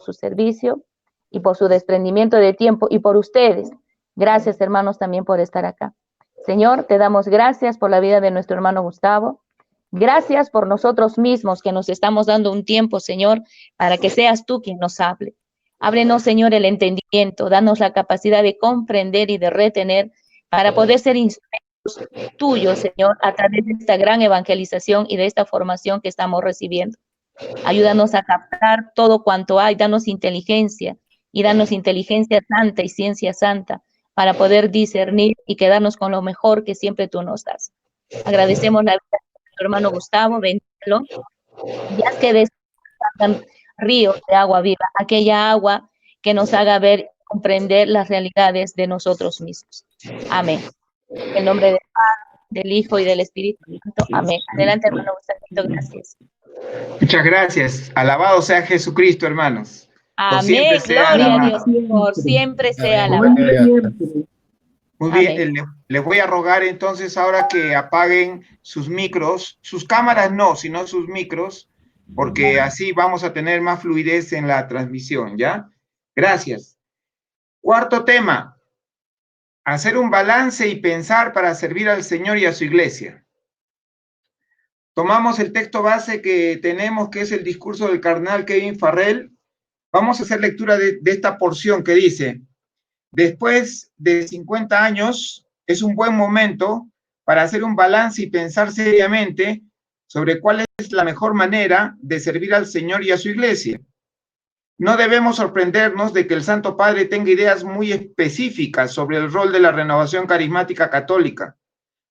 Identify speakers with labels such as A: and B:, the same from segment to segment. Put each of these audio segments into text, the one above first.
A: su servicio y por su desprendimiento de tiempo y por ustedes. Gracias, hermanos, también por estar acá. Señor, te damos gracias por la vida de nuestro hermano Gustavo. Gracias por nosotros mismos que nos estamos dando un tiempo, Señor, para que seas tú quien nos hable. Ábrenos, Señor, el entendimiento, danos la capacidad de comprender y de retener para poder ser instrumentos tuyos, Señor, a través de esta gran evangelización y de esta formación que estamos recibiendo. Ayúdanos a captar todo cuanto hay, danos inteligencia y danos inteligencia santa y ciencia santa para poder discernir y quedarnos con lo mejor que siempre tú nos das. Agradecemos la vida de nuestro hermano Gustavo, bendícelo, y haz que salgan ríos de agua viva, aquella agua que nos haga ver, comprender las realidades de nosotros mismos. Amén. En el nombre del Padre, del Hijo y del Espíritu Santo. Amén. Adelante, hermano Gustavo, gracias.
B: Muchas gracias. Alabado sea Jesucristo, hermanos.
A: Amén. Gloria a Dios, por siempre sea alabado.
B: Muy bien, les voy a rogar entonces ahora que apaguen sus micros, sus cámaras no, sino sus micros, porque así vamos a tener más fluidez en la transmisión, ¿ya? Gracias. Cuarto tema, hacer un balance y pensar para servir al Señor y a su iglesia. Tomamos el texto base que tenemos, que es el discurso del cardenal Kevin Farrell. Vamos a hacer lectura de esta porción que dice: después de 50 años, es un buen momento para hacer un balance y pensar seriamente sobre cuál es la mejor manera de servir al Señor y a su iglesia. No debemos sorprendernos de que el Santo Padre tenga ideas muy específicas sobre el rol de la renovación carismática católica,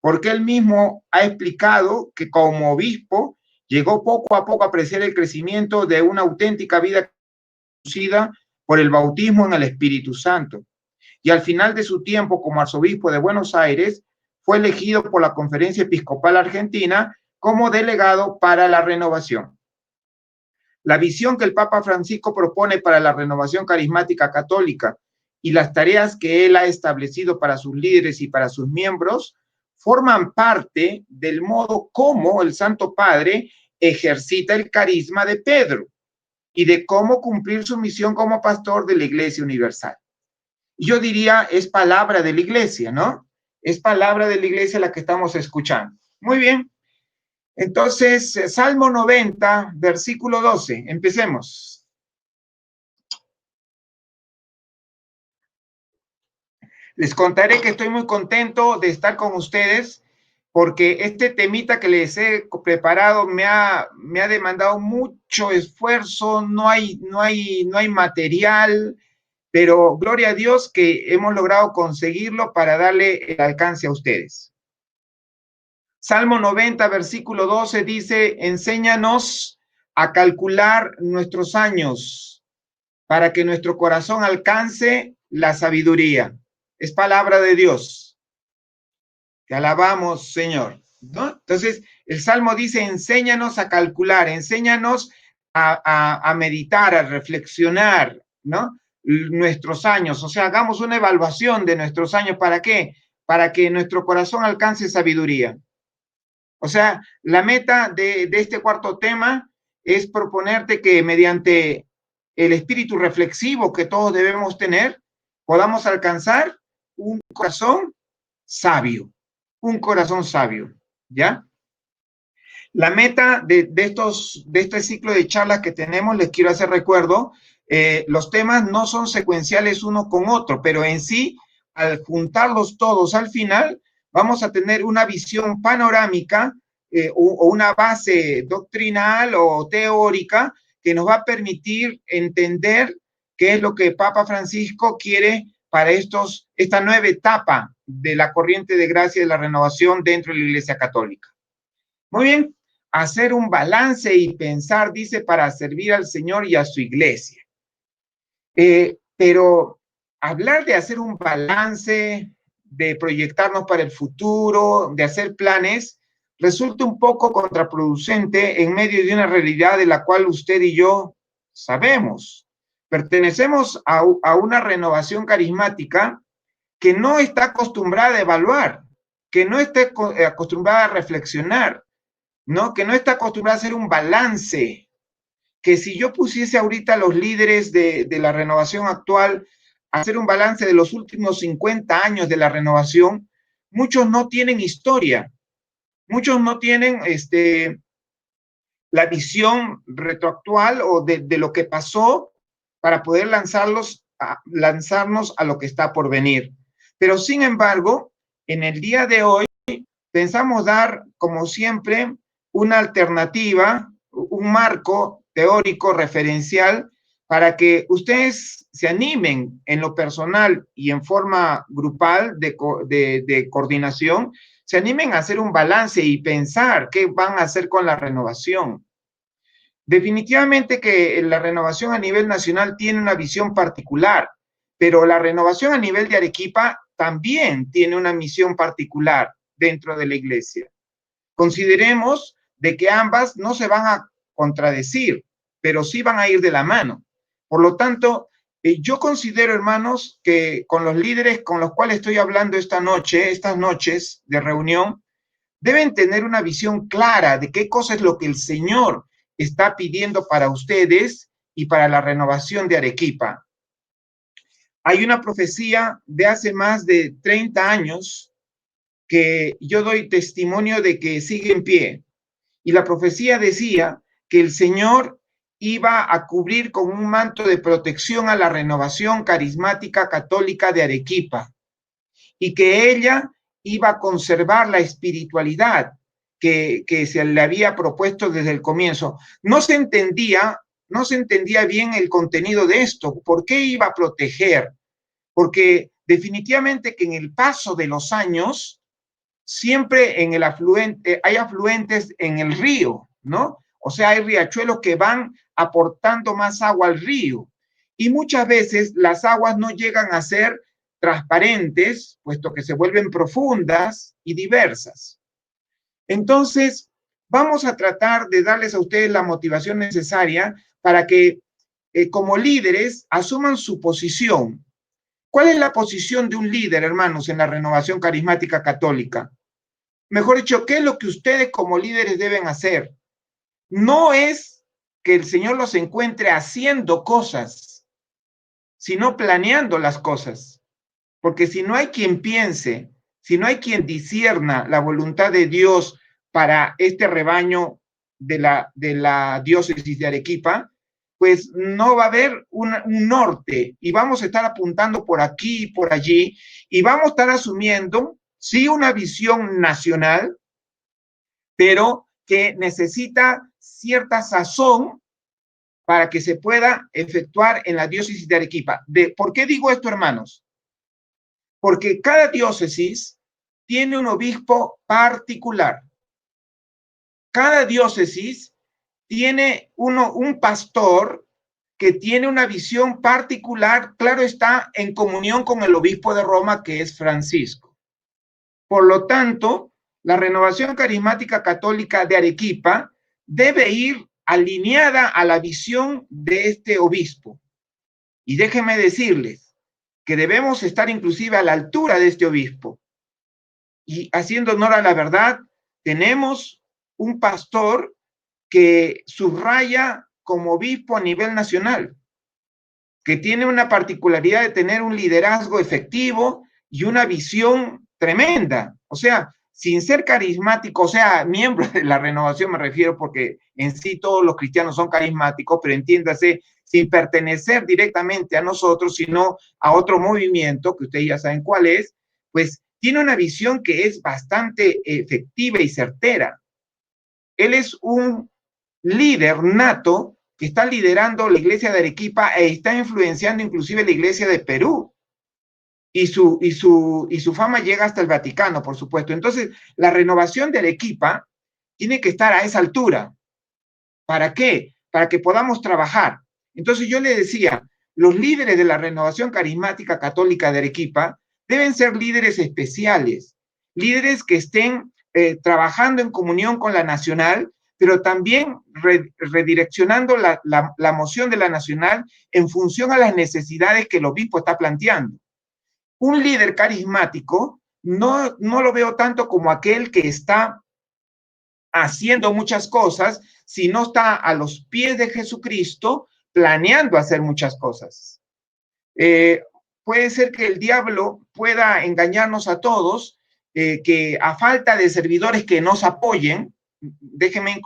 B: porque él mismo ha explicado que como obispo llegó poco a poco a apreciar el crecimiento de una auténtica vida conducida por el bautismo en el Espíritu Santo. Y al final de su tiempo como arzobispo de Buenos Aires, fue elegido por la Conferencia Episcopal Argentina como delegado para la renovación. La visión que el Papa Francisco propone para la renovación carismática católica y las tareas que él ha establecido para sus líderes y para sus miembros forman parte del modo como el Santo Padre ejercita el carisma de Pedro y de cómo cumplir su misión como pastor de la Iglesia Universal. Yo diría, es palabra de la iglesia, ¿no? Es palabra de la iglesia la que estamos escuchando. Muy bien. Entonces, Salmo 90, versículo 12. Empecemos. Les contaré que estoy muy contento de estar con ustedes porque este temita que les he preparado me ha demandado mucho esfuerzo, no hay material, pero gloria a Dios que hemos logrado conseguirlo para darle el alcance a ustedes. Salmo 90, versículo 12 dice: enséñanos a calcular nuestros años para que nuestro corazón alcance la sabiduría. Es palabra de Dios. Te alabamos, Señor, ¿no? Entonces, el Salmo dice: enséñanos a calcular, enséñanos a meditar, a reflexionar, ¿no? Nuestros años, o sea, hagamos una evaluación de nuestros años. ¿Para qué? Para que nuestro corazón alcance sabiduría. O sea, la meta de este cuarto tema es proponerte que mediante el espíritu reflexivo que todos debemos tener, podamos alcanzar un corazón sabio, ¿ya? La meta de este ciclo de charlas que tenemos, les quiero hacer recuerdo, los temas no son secuenciales uno con otro, pero en sí, al juntarlos todos al final, vamos a tener una visión panorámica o una base doctrinal o teórica que nos va a permitir entender qué es lo que Papa Francisco quiere para esta nueva etapa de la corriente de gracia y de la renovación dentro de la Iglesia Católica. Muy bien, hacer un balance y pensar, dice, para servir al Señor y a su iglesia. Pero hablar de hacer un balance, de proyectarnos para el futuro, de hacer planes, resulta un poco contraproducente en medio de una realidad de la cual usted y yo sabemos. Pertenecemos a una renovación carismática que no está acostumbrada a evaluar, que no está acostumbrada a reflexionar, ¿no? Que no está acostumbrada a hacer un balance. que si yo pusiese ahorita a los líderes de la renovación actual a hacer un balance de los últimos 50 años de la renovación, muchos no tienen historia, muchos no tienen la visión retroactual o de lo que pasó para poder lanzarnos a lo que está por venir. Pero sin embargo, en el día de hoy pensamos dar, como siempre, una alternativa, un marco teórico referencial para que ustedes se animen en lo personal y en forma grupal de coordinación, se animen a hacer un balance y pensar qué van a hacer con la renovación. Definitivamente que la renovación a nivel nacional tiene una visión particular, pero la renovación a nivel de Arequipa también tiene una misión particular dentro de la iglesia. Consideremos de que ambas no se van a contradecir, pero sí van a ir de la mano. Por lo tanto, yo considero, hermanos, que con los líderes con los cuales estoy hablando esta noche, estas noches de reunión, deben tener una visión clara de qué cosa es lo que el Señor está pidiendo para ustedes y para la renovación de Arequipa. Hay una profecía de hace más de 30 años que yo doy testimonio de que sigue en pie. Y la profecía decía que el Señor iba a cubrir con un manto de protección a la renovación carismática católica de Arequipa y que ella iba a conservar la espiritualidad que se le había propuesto desde el comienzo. No se entendía bien el contenido de esto. ¿Por qué iba a proteger? Porque definitivamente que en el paso de los años, siempre en el afluente, hay afluentes en el río, ¿no? O sea, hay riachuelos que van aportando más agua al río. Y muchas veces las aguas no llegan a ser transparentes, puesto que se vuelven profundas y diversas. Entonces, vamos a tratar de darles a ustedes la motivación necesaria para que, como líderes, asuman su posición. ¿Cuál es la posición de un líder, hermanos, en la renovación carismática católica? Mejor dicho, ¿qué es lo que ustedes como líderes deben hacer? No es que el Señor los encuentre haciendo cosas, sino planeando las cosas. Porque si no hay quien piense, si no hay quien discierna la voluntad de Dios para este rebaño de la diócesis de Arequipa, pues no va a haber un norte y vamos a estar apuntando por aquí y por allí y vamos a estar asumiendo, sí, una visión nacional, pero que necesita cierta sazón para que se pueda efectuar en la diócesis de Arequipa. ¿Por qué digo esto, hermanos? Porque cada diócesis tiene un obispo particular. Cada diócesis tiene un pastor que tiene una visión particular, claro está, en comunión con el obispo de Roma, que es Francisco. Por lo tanto, la renovación carismática católica de Arequipa debe ir alineada a la visión de este obispo. Y déjenme decirles que debemos estar inclusive a la altura de este obispo. Y haciendo honor a la verdad, tenemos un pastor que subraya como obispo a nivel nacional, que tiene una particularidad de tener un liderazgo efectivo y una visión tremenda. O sea, sin ser carismático, o sea, miembro de la renovación me refiero, porque en sí todos los cristianos son carismáticos, pero entiéndase, sin pertenecer directamente a nosotros, sino a otro movimiento, que ustedes ya saben cuál es, pues tiene una visión que es bastante efectiva y certera. Él es un líder nato que está liderando la iglesia de Arequipa e está influenciando inclusive la iglesia de Perú. Y su fama llega hasta el Vaticano, por supuesto. Entonces, la renovación de Arequipa tiene que estar a esa altura. ¿Para qué? Para que podamos trabajar. Entonces, yo le decía, los líderes de la renovación carismática católica de Arequipa deben ser líderes especiales, líderes que estén trabajando en comunión con la nacional, pero también redireccionando la moción de la nacional en función a las necesidades que el obispo está planteando. Un líder carismático no lo veo tanto como aquel que está haciendo muchas cosas, si no está a los pies de Jesucristo planeando hacer muchas cosas. Puede ser que el diablo pueda engañarnos a todos, que a falta de servidores que nos apoyen, déjenme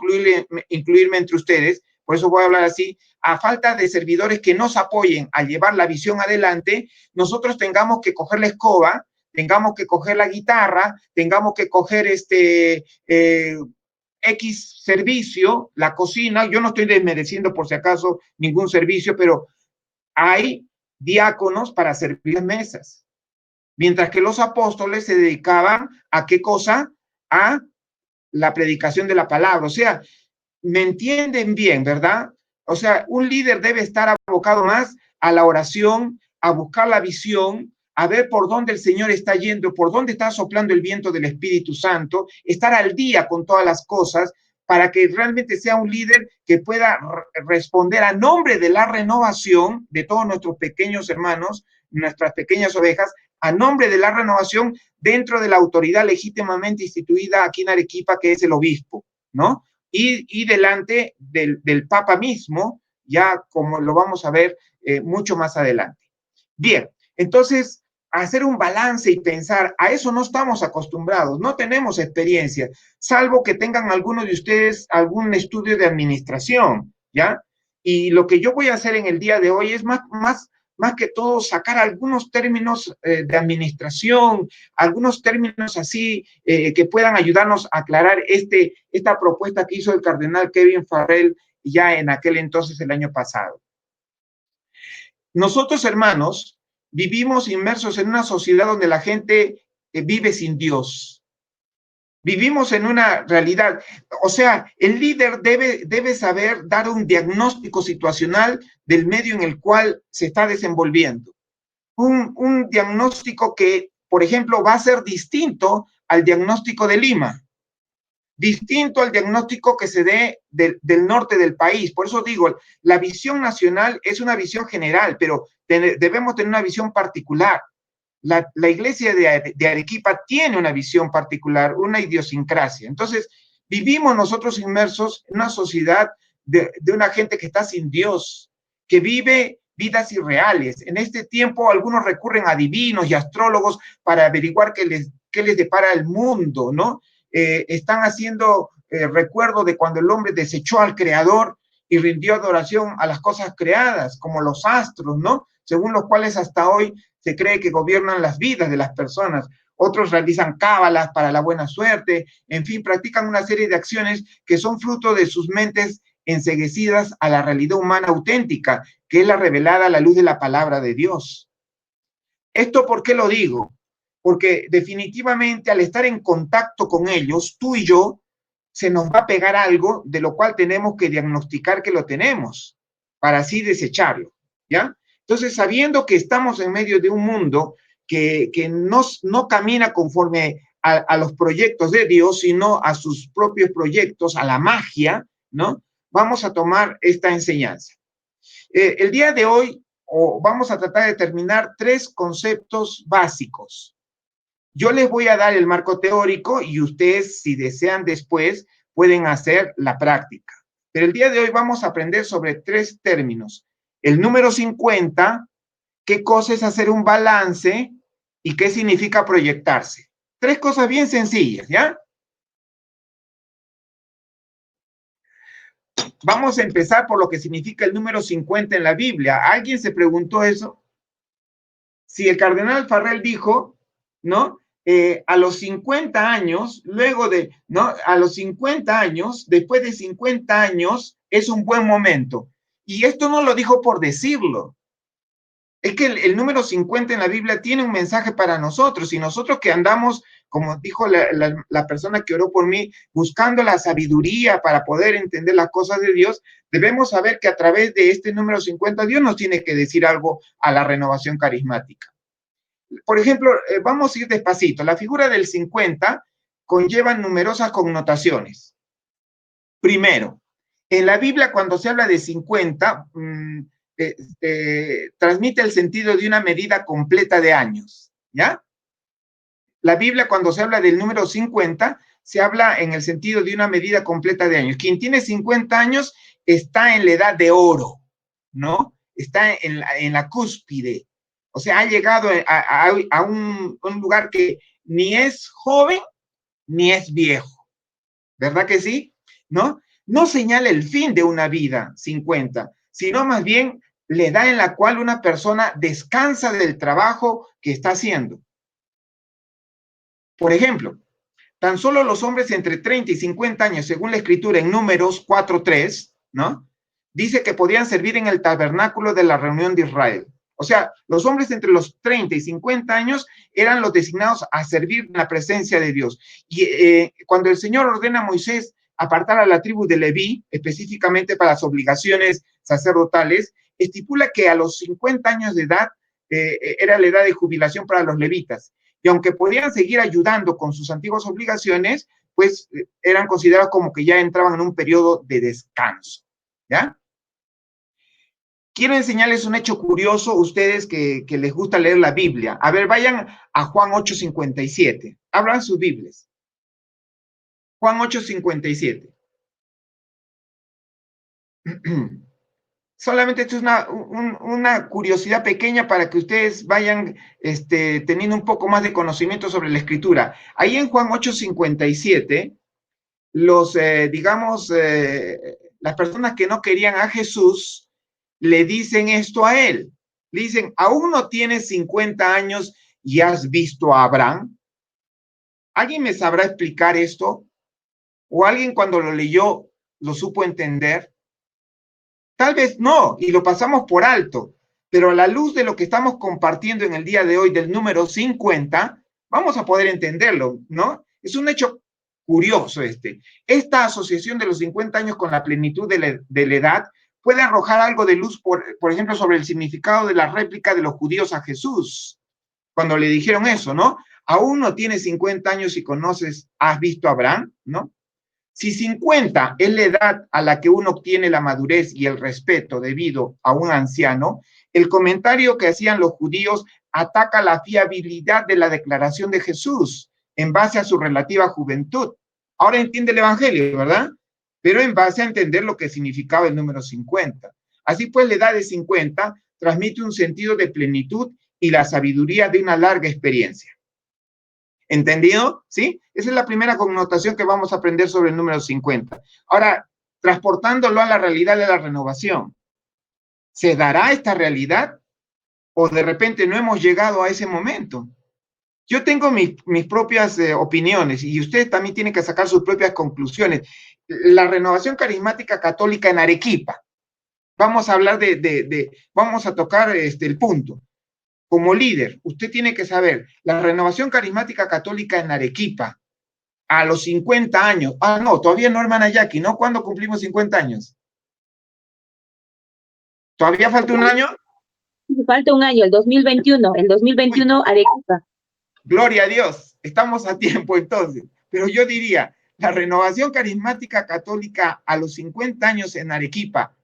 B: incluirme entre ustedes, por eso voy a hablar así, a falta de servidores que nos apoyen a llevar la visión adelante, nosotros tengamos que coger la escoba, tengamos que coger la guitarra, tengamos que coger X servicio, la cocina. Yo no estoy desmereciendo por si acaso ningún servicio, pero hay diáconos para servir mesas, mientras que los apóstoles se dedicaban a ¿qué cosa? A la predicación de la palabra. O sea, me entienden bien, ¿verdad? O sea, un líder debe estar abocado más a la oración, a buscar la visión, a ver por dónde el Señor está yendo, por dónde está soplando el viento del Espíritu Santo, estar al día con todas las cosas, para que realmente sea un líder que pueda responder a nombre de la renovación de todos nuestros pequeños hermanos, nuestras pequeñas ovejas, a nombre de la renovación dentro de la autoridad legítimamente instituida aquí en Arequipa, que es el obispo, ¿no? Y delante del Papa mismo, ya como lo vamos a ver mucho más adelante. Bien, entonces, hacer un balance y pensar, a eso no estamos acostumbrados, no tenemos experiencia, salvo que tengan algunos de ustedes algún estudio de administración, ¿ya? Y lo que yo voy a hacer en el día de hoy es más que todo sacar algunos términos de administración, algunos términos así que puedan ayudarnos a aclarar esta propuesta que hizo el cardenal Kevin Farrell ya en aquel entonces, el año pasado. Nosotros, hermanos, vivimos inmersos en una sociedad donde la gente vive sin Dios. Vivimos en una realidad, o sea, el líder debe saber dar un diagnóstico situacional del medio en el cual se está desenvolviendo. Un diagnóstico que, por ejemplo, va a ser distinto al diagnóstico de Lima, distinto al diagnóstico que se dé del norte del país. Por eso digo, la visión nacional es una visión general, pero debemos tener una visión particular. La iglesia de Arequipa tiene una visión particular, una idiosincrasia. Entonces, vivimos nosotros inmersos en una sociedad de una gente que está sin Dios, que vive vidas irreales. En este tiempo, algunos recurren a divinos y astrólogos para averiguar qué les depara el mundo, ¿no? Están haciendo recuerdo de cuando el hombre desechó al Creador y rindió adoración a las cosas creadas, como los astros, ¿no? Según los cuales hasta hoy se cree que gobiernan las vidas de las personas. Otros realizan cábalas para la buena suerte, en fin, practican una serie de acciones que son fruto de sus mentes enceguecidas a la realidad humana auténtica, que es la revelada a la luz de la palabra de Dios. ¿Esto por qué lo digo? Porque definitivamente al estar en contacto con ellos, tú y yo, se nos va a pegar algo de lo cual tenemos que diagnosticar que lo tenemos, para así desecharlo, ¿ya? Entonces, sabiendo que estamos en medio de un mundo que no camina conforme a los proyectos de Dios, sino a sus propios proyectos, a la magia, ¿no? Vamos a tomar esta enseñanza. El día de hoy vamos a tratar de determinar 3 conceptos básicos. Yo les voy a dar el marco teórico y ustedes, si desean después, pueden hacer la práctica. Pero el día de hoy vamos a aprender sobre 3 términos. El número 50, qué cosa es hacer un balance y qué significa proyectarse. 3 cosas bien sencillas, ¿ya? Vamos a empezar por lo que significa el número 50 en la Biblia. ¿Alguien se preguntó eso? Si el cardenal Farrell dijo, ¿no? A los 50 años, luego de, ¿no? A los 50 años, después de 50 años, es un buen momento. Y esto no lo dijo por decirlo. Es que el número 50 en la Biblia tiene un mensaje para nosotros, y nosotros que andamos, como dijo la persona que oró por mí, buscando la sabiduría para poder entender las cosas de Dios, debemos saber que a través de este número 50 Dios nos tiene que decir algo a la renovación carismática. Por ejemplo, vamos a ir despacito. La figura del 50 conlleva numerosas connotaciones. Primero, en la Biblia cuando se habla de 50, transmite el sentido de una medida completa de años, ¿ya? La Biblia cuando se habla del número 50, se habla en el sentido de una medida completa de años. Quien tiene 50 años está en la edad de oro, ¿no? Está en la cúspide. O sea, ha llegado a un lugar que ni es joven ni es viejo. ¿Verdad que sí? ¿No? No señala el fin de una vida, 50, sino más bien la edad en la cual una persona descansa del trabajo que está haciendo. Por ejemplo, tan solo los hombres entre 30 y 50 años, según la escritura en Números 4:3, ¿no? Dice que podían servir en el tabernáculo de la reunión de Israel. O sea, los hombres entre los 30 y 50 años eran los designados a servir en la presencia de Dios. Y cuando el Señor ordena a Moisés apartar a la tribu de Leví, específicamente para las obligaciones sacerdotales, estipula que a los 50 años de edad era la edad de jubilación para los levitas. Y aunque podían seguir ayudando con sus antiguas obligaciones, pues eran considerados como que ya entraban en un periodo de descanso, ¿ya? Quiero enseñarles un hecho curioso, ustedes que les gusta leer la Biblia. A ver, vayan a Juan 8:57. Abran sus Biblias. Juan 8:57. Solamente esto es una curiosidad pequeña para que ustedes vayan teniendo un poco más de conocimiento sobre la escritura. Ahí en Juan 8:57, las personas que no querían a Jesús le dicen esto a él. Le dicen, ¿aún no tienes 50 años y has visto a Abraham? ¿Alguien me sabrá explicar esto? ¿O alguien cuando lo leyó lo supo entender? Tal vez no, y lo pasamos por alto, pero a la luz de lo que estamos compartiendo en el día de hoy del número 50, vamos a poder entenderlo, ¿no? Es un hecho curioso este. Esta asociación de los 50 años con la plenitud de la edad puede arrojar algo de luz, por ejemplo, sobre el significado de la réplica de los judíos a Jesús, cuando le dijeron eso, ¿no? Aún no tienes 50 años y conoces, has visto a Abraham, ¿no? Si 50 es la edad a la que uno obtiene la madurez y el respeto debido a un anciano, el comentario que hacían los judíos ataca la fiabilidad de la declaración de Jesús en base a su relativa juventud. Ahora entiende el Evangelio, ¿verdad? Pero en base a entender lo que significaba el número 50. Así pues, la edad de 50 transmite un sentido de plenitud y la sabiduría de una larga experiencia. ¿Entendido? ¿Sí? Esa es la primera connotación que vamos a aprender sobre el número 50. Ahora, transportándolo a la realidad de la renovación. ¿Se dará esta realidad? ¿O de repente no hemos llegado a ese momento? Yo tengo mis propias opiniones y usted también tiene que sacar sus propias conclusiones. La renovación carismática católica en Arequipa. Vamos a hablar vamos a tocar el punto. Como líder, usted tiene que saber, la renovación carismática católica en Arequipa, a los 50 años, no, todavía no, hermana Jackie, ¿no? ¿Cuándo cumplimos 50 años? ¿Todavía falta un año?
A: Falta un año, el 2021, Arequipa.
B: Gloria a Dios, estamos a tiempo entonces, pero yo diría, la renovación carismática católica a los 50 años en Arequipa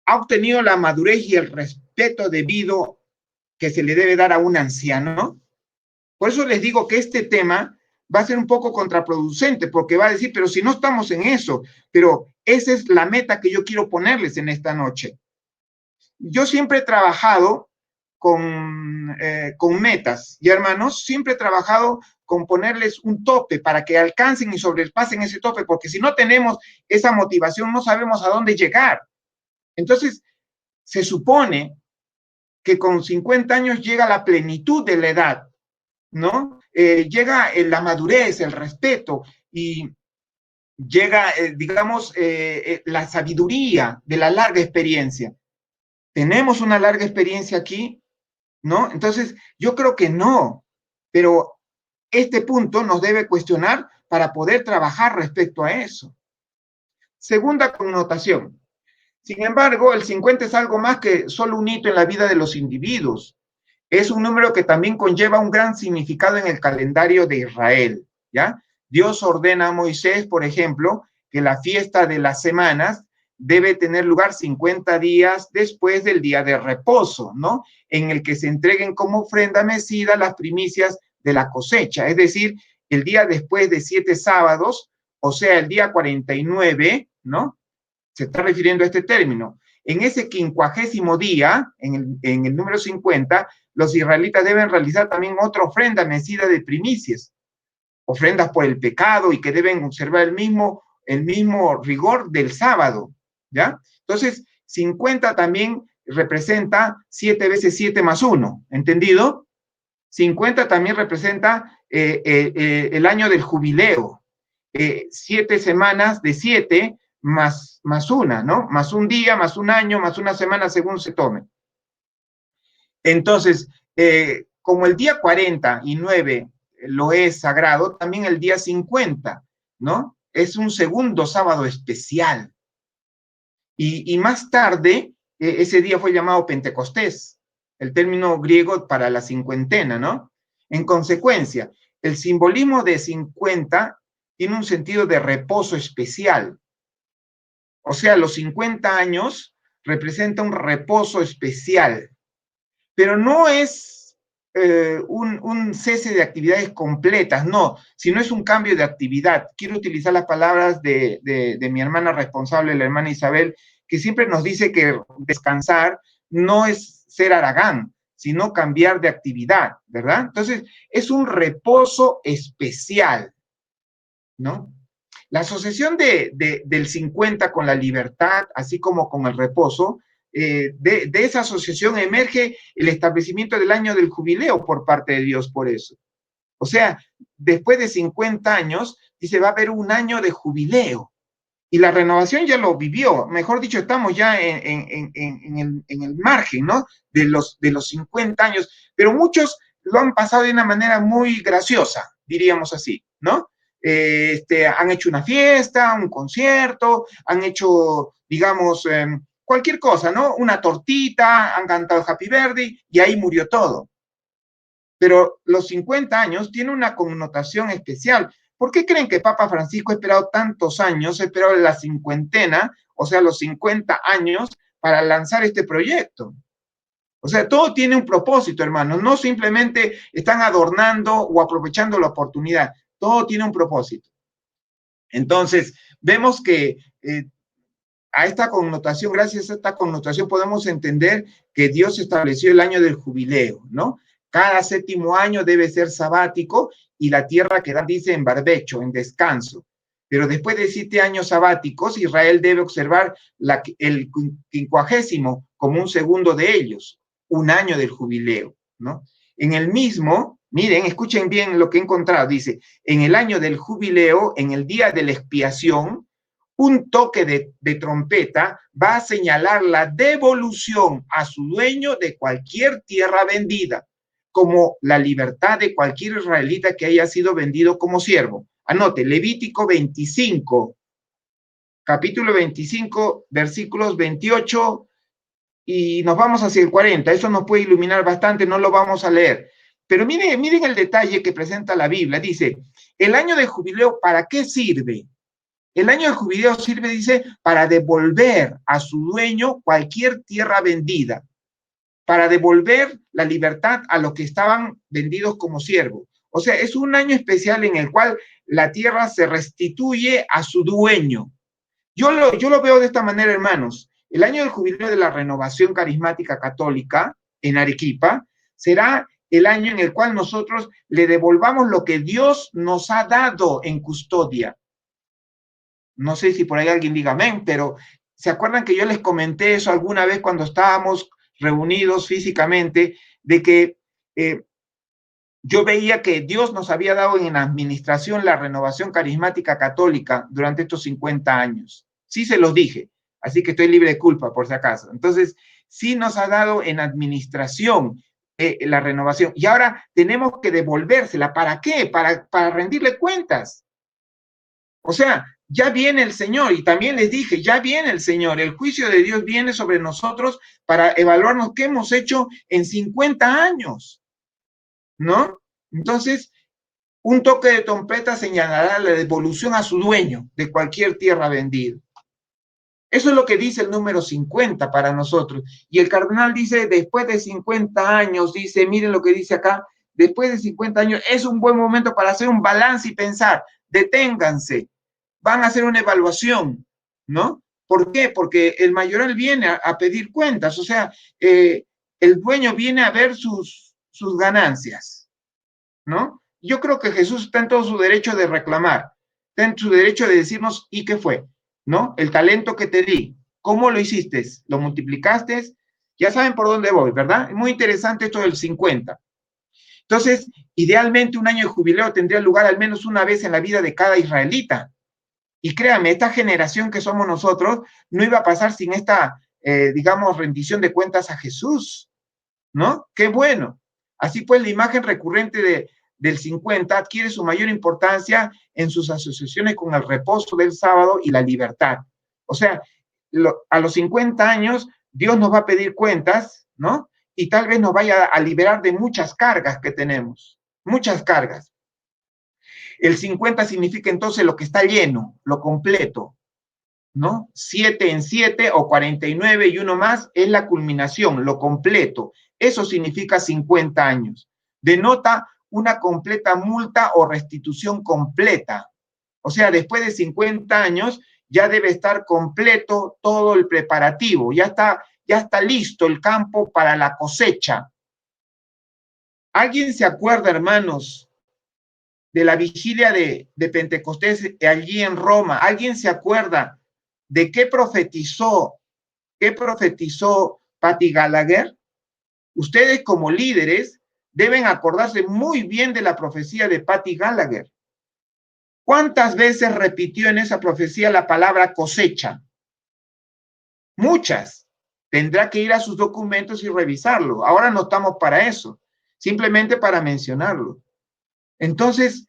B: ha obtenido la madurez y el respeto debido que se le debe dar a un anciano. Por eso les digo que este tema va a ser un poco contraproducente, porque va a decir, pero si no estamos en eso, pero esa es la meta que yo quiero ponerles en esta noche. Yo siempre he trabajado con metas, y hermanos, siempre he trabajado con ponerles un tope para que alcancen y sobrepasen ese tope, porque si no tenemos esa motivación, no sabemos a dónde llegar. Entonces, se supone que con 50 años llega la plenitud de la edad, ¿no? Llega la madurez, el respeto y llega, la sabiduría de la larga experiencia. ¿Tenemos una larga experiencia aquí? ¿No? Entonces, yo creo que no, pero este punto nos debe cuestionar para poder trabajar respecto a eso. Segunda connotación. Sin embargo, el 50 es algo más que solo un hito en la vida de los individuos. Es un número que también conlleva un gran significado en el calendario de Israel, ¿ya? Dios ordena a Moisés, por ejemplo, que la fiesta de las semanas debe tener lugar 50 días después del día de reposo, ¿no? En el que se entreguen como ofrenda mecida las primicias de la cosecha, es decir, el día después de 7 sábados, o sea, el día 49, ¿no? Se está refiriendo a este término. En ese 50º día, en el número 50, los israelitas deben realizar también otra ofrenda mecida de primicias, ofrendas por el pecado y que deben observar el mismo rigor del sábado, ¿ya? Entonces, 50 también representa 7 veces 7 más 1, ¿entendido? 50 también representa el año del jubileo, 7 semanas de 7 más 1, ¿no? Más un día, más un año, más una semana, según se tome. Entonces, como el día 49 lo es sagrado, también el día 50, ¿no? Es un segundo sábado especial. Y más tarde, ese día fue llamado Pentecostés, el término griego para la cincuentena, ¿no? En consecuencia, el simbolismo de 50 tiene un sentido de reposo especial. O sea, los 50 años representa un reposo especial, pero no es un cese de actividades completas, no, sino es un cambio de actividad. Quiero utilizar las palabras de mi hermana responsable, la hermana Isabel, que siempre nos dice que descansar no es ser haragán, sino cambiar de actividad, ¿verdad? Entonces, es un reposo especial, ¿no? La asociación del 50 con la libertad, así como con el reposo, de esa asociación emerge el establecimiento del año del jubileo por parte de Dios por eso. O sea, después de 50 años, dice, va a haber un año de jubileo. Y la renovación ya lo vivió, mejor dicho, estamos ya en el margen, ¿no? De los 50 años, pero muchos lo han pasado de una manera muy graciosa, diríamos así, ¿no? Han hecho una fiesta, un concierto, han hecho, digamos, cualquier cosa, ¿no? Una tortita, han cantado Happy Birthday y ahí murió todo. Pero los 50 años tiene una connotación especial. ¿Por qué creen que Papa Francisco ha esperado tantos años, ha esperado la cincuentena, o sea, los 50 años, para lanzar este proyecto? O sea, todo tiene un propósito, hermanos. No simplemente están adornando o aprovechando la oportunidad. Todo tiene un propósito. Entonces, vemos que a esta connotación, gracias a esta connotación, podemos entender que Dios estableció el año del jubileo, ¿no? Cada 7º año debe ser sabático y la tierra queda, dice, en barbecho, en descanso. Pero después de 7 años sabáticos, Israel debe observar el 50º como un segundo de ellos, un año del jubileo, ¿no? En el mismo, miren, escuchen bien lo que he encontrado, dice, en el año del jubileo, en el día de la expiación, un toque de trompeta va a señalar la devolución a su dueño de cualquier tierra vendida, como la libertad de cualquier israelita que haya sido vendido como siervo. Anote, Levítico 25, capítulo 25, versículos 28 y nos vamos hacia el 40. Eso nos puede iluminar bastante, no lo vamos a leer. Pero miren el detalle que presenta la Biblia. Dice, el año de jubileo, ¿para qué sirve? El año del jubileo sirve, dice, para devolver a su dueño cualquier tierra vendida, para devolver la libertad a los que estaban vendidos como siervos. O sea, es un año especial en el cual la tierra se restituye a su dueño. Yo lo veo de esta manera, hermanos. El año del jubileo de la Renovación Carismática Católica en Arequipa será el año en el cual nosotros le devolvamos lo que Dios nos ha dado en custodia. No sé si por ahí alguien diga amén, pero ¿se acuerdan que yo les comenté eso alguna vez cuando estábamos reunidos físicamente, de que yo veía que Dios nos había dado en administración la Renovación Carismática Católica durante estos 50 años? Sí se los dije, así que estoy libre de culpa por si acaso. Entonces, sí nos ha dado en administración la renovación y ahora tenemos que devolvérsela. ¿Para qué? Para rendirle cuentas. O sea, ya viene el Señor, y también les dije, ya viene el Señor, el juicio de Dios viene sobre nosotros para evaluarnos qué hemos hecho en 50 años, ¿no? Entonces, un toque de trompeta señalará la devolución a su dueño de cualquier tierra vendida. Eso es lo que dice el número 50 para nosotros. Y el cardenal dice, después de 50 años, dice, miren lo que dice acá, después de 50 años, es un buen momento para hacer un balance y pensar, deténganse, van a hacer una evaluación, ¿no? ¿Por qué? Porque el mayoral viene a pedir cuentas, o sea, el dueño viene a ver sus ganancias, ¿no? Yo creo que Jesús está en todo su derecho de reclamar, está en su derecho de decirnos, ¿y qué fue? ¿No? El talento que te di, ¿cómo lo hiciste? ¿Lo multiplicaste? Ya saben por dónde voy, ¿verdad? Es muy interesante esto del 50. Entonces, idealmente un año de jubileo tendría lugar al menos una vez en la vida de cada israelita. Y créanme, esta generación que somos nosotros no iba a pasar sin esta, digamos, rendición de cuentas a Jesús, ¿no? Qué bueno. Así pues, la imagen recurrente del 50 adquiere su mayor importancia en sus asociaciones con el reposo del sábado y la libertad. O sea, a los 50 años, Dios nos va a pedir cuentas, ¿no? Y tal vez nos vaya a liberar de muchas cargas que tenemos, muchas cargas. El 50 significa entonces lo que está lleno, lo completo, ¿no? 7 en 7 o 49 y uno más es la culminación, lo completo. Eso significa 50 años. Denota una completa multa o restitución completa. O sea, después de 50 años ya debe estar completo todo el preparativo, ya está listo el campo para la cosecha. ¿Alguien se acuerda, hermanos, de la vigilia de Pentecostés allí en Roma? ¿Alguien se acuerda de qué profetizó Patty Gallagher? Ustedes como líderes deben acordarse muy bien de la profecía de Patty Gallagher. ¿Cuántas veces repitió en esa profecía la palabra cosecha? Muchas. Tendrá que ir a sus documentos y revisarlo. Ahora no estamos para eso, simplemente para mencionarlo. Entonces,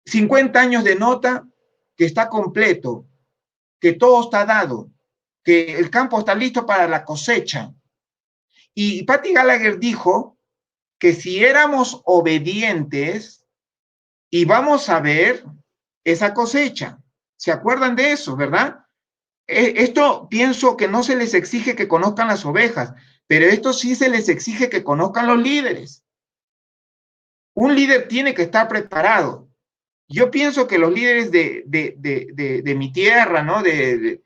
B: 50 años denota que está completo, que todo está dado, que el campo está listo para la cosecha. Y Patty Gallagher dijo que si éramos obedientes, íbamos a ver esa cosecha. ¿Se acuerdan de eso, verdad? Esto pienso que no se les exige que conozcan las ovejas, pero esto sí se les exige que conozcan los líderes. Un líder tiene que estar preparado. Yo pienso que los líderes de mi tierra, ¿no? de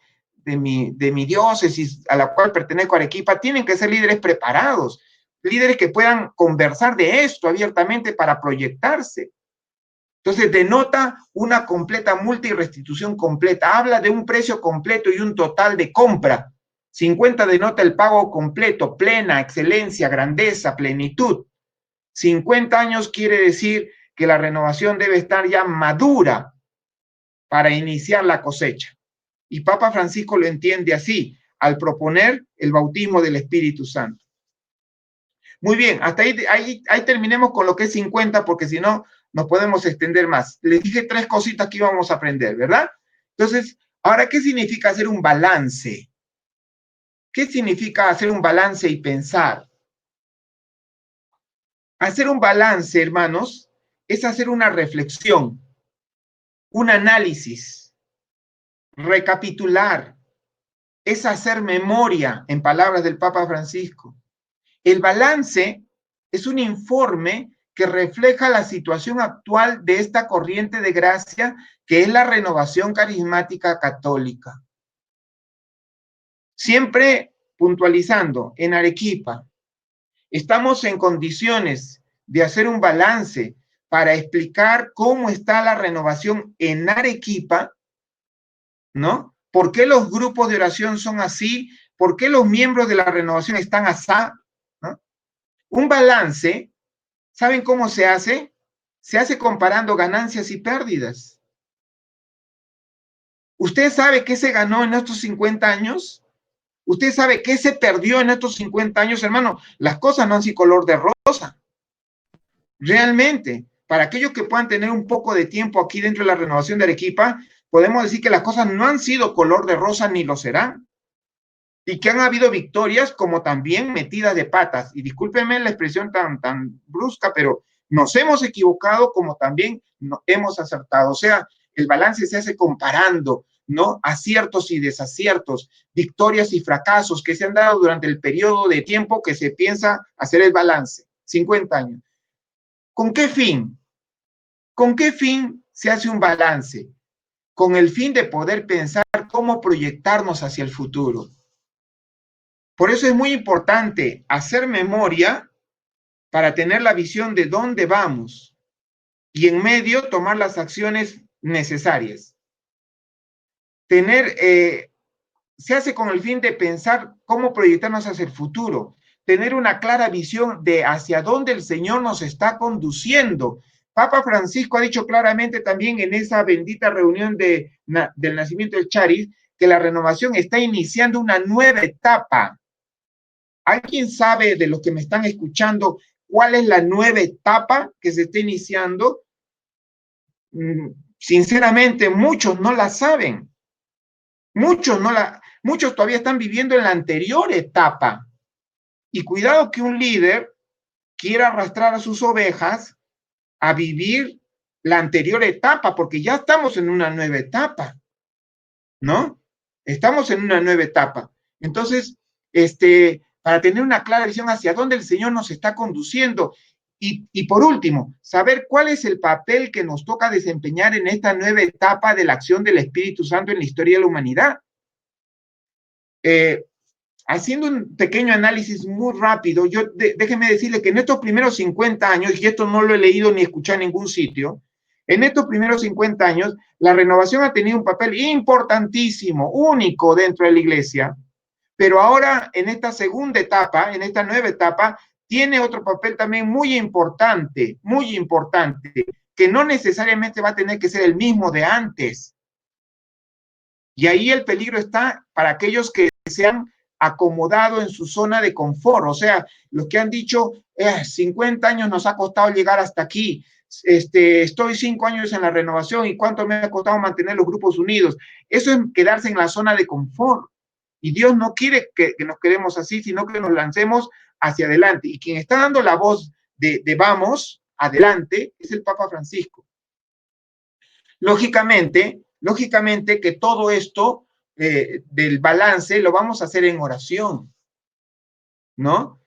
B: mi diócesis a la cual pertenezco, Arequipa, tienen que ser líderes preparados, líderes que puedan conversar de esto abiertamente para proyectarse. Entonces denota una completa multa y restitución completa, habla de un precio completo y un total de compra. 50 denota el pago completo, plena, excelencia, grandeza, plenitud. 50 años quiere decir que la renovación debe estar ya madura para iniciar la cosecha. Y Papa Francisco lo entiende así, al proponer el bautismo del Espíritu Santo. Muy bien, hasta ahí terminemos con lo que es 50, porque si no, nos podemos extender más. Les dije 3 cositas que íbamos a aprender, ¿verdad? Entonces, ahora, ¿qué significa hacer un balance? ¿Qué significa hacer un balance y pensar? Hacer un balance, hermanos, es hacer una reflexión, un análisis, recapitular, es hacer memoria, en palabras del Papa Francisco. El balance es un informe que refleja la situación actual de esta corriente de gracia que es la renovación carismática católica. Siempre puntualizando, en Arequipa, estamos en condiciones de hacer un balance para explicar cómo está la renovación en Arequipa, ¿no? ¿Por qué los grupos de oración son así? ¿Por qué los miembros de la renovación están así? ¿No? Un balance, ¿saben cómo se hace? Se hace comparando ganancias y pérdidas. ¿Usted sabe qué se ganó en estos 50 años? ¿Usted sabe qué se perdió en estos 50 años, hermano? Las cosas no han sido color de rosa. Realmente, para aquellos que puedan tener un poco de tiempo aquí dentro de la renovación de Arequipa, podemos decir que las cosas no han sido color de rosa ni lo serán. Y que han habido victorias como también metidas de patas. Y discúlpenme la expresión tan brusca, pero nos hemos equivocado como también hemos acertado. O sea, el balance se hace comparando, ¿no? Aciertos y desaciertos, victorias y fracasos que se han dado durante el periodo de tiempo que se piensa hacer el balance. 50 años. ¿Con qué fin? ¿Con qué fin se hace un balance? Con el fin de poder pensar cómo proyectarnos hacia el futuro. Por eso es muy importante hacer memoria para tener la visión de dónde vamos y en medio tomar las acciones necesarias. Se hace con el fin de pensar cómo proyectarnos hacia el futuro, tener una clara visión de hacia dónde el Señor nos está conduciendo. Papa Francisco ha dicho claramente también en esa bendita reunión del nacimiento del Charis que la renovación está iniciando una nueva etapa. ¿Alguien sabe de los que me están escuchando cuál es la nueva etapa que se está iniciando? Sinceramente, muchos no la saben. Muchos todavía están viviendo en la anterior etapa. Y cuidado que un líder quiera arrastrar a sus ovejas a vivir la anterior etapa, porque ya estamos en una nueva etapa, ¿no? Estamos en una nueva etapa. Entonces, para tener una clara visión hacia dónde el Señor nos está conduciendo. Y por último, saber cuál es el papel que nos toca desempeñar en esta nueva etapa de la acción del Espíritu Santo en la historia de la humanidad. Haciendo un pequeño análisis muy rápido, déjeme decirle que en estos primeros 50 años, y esto no lo he leído ni escuchado en ningún sitio, en estos primeros 50 años, la renovación ha tenido un papel importantísimo, único dentro de la iglesia, pero ahora en esta segunda etapa, en esta nueva etapa, tiene otro papel también muy importante, que no necesariamente va a tener que ser el mismo de antes. Y ahí el peligro está para aquellos que se han acomodado en su zona de confort, o sea, los que han dicho, 50 años nos ha costado llegar hasta aquí, estoy 5 años en la renovación y cuánto me ha costado mantener los grupos unidos. Eso es quedarse en la zona de confort. Y Dios no quiere que nos quedemos así, sino que nos lancemos hacia adelante. Y quien está dando la voz de vamos adelante es el Papa Francisco. Lógicamente que todo esto del balance lo vamos a hacer en oración, ¿no?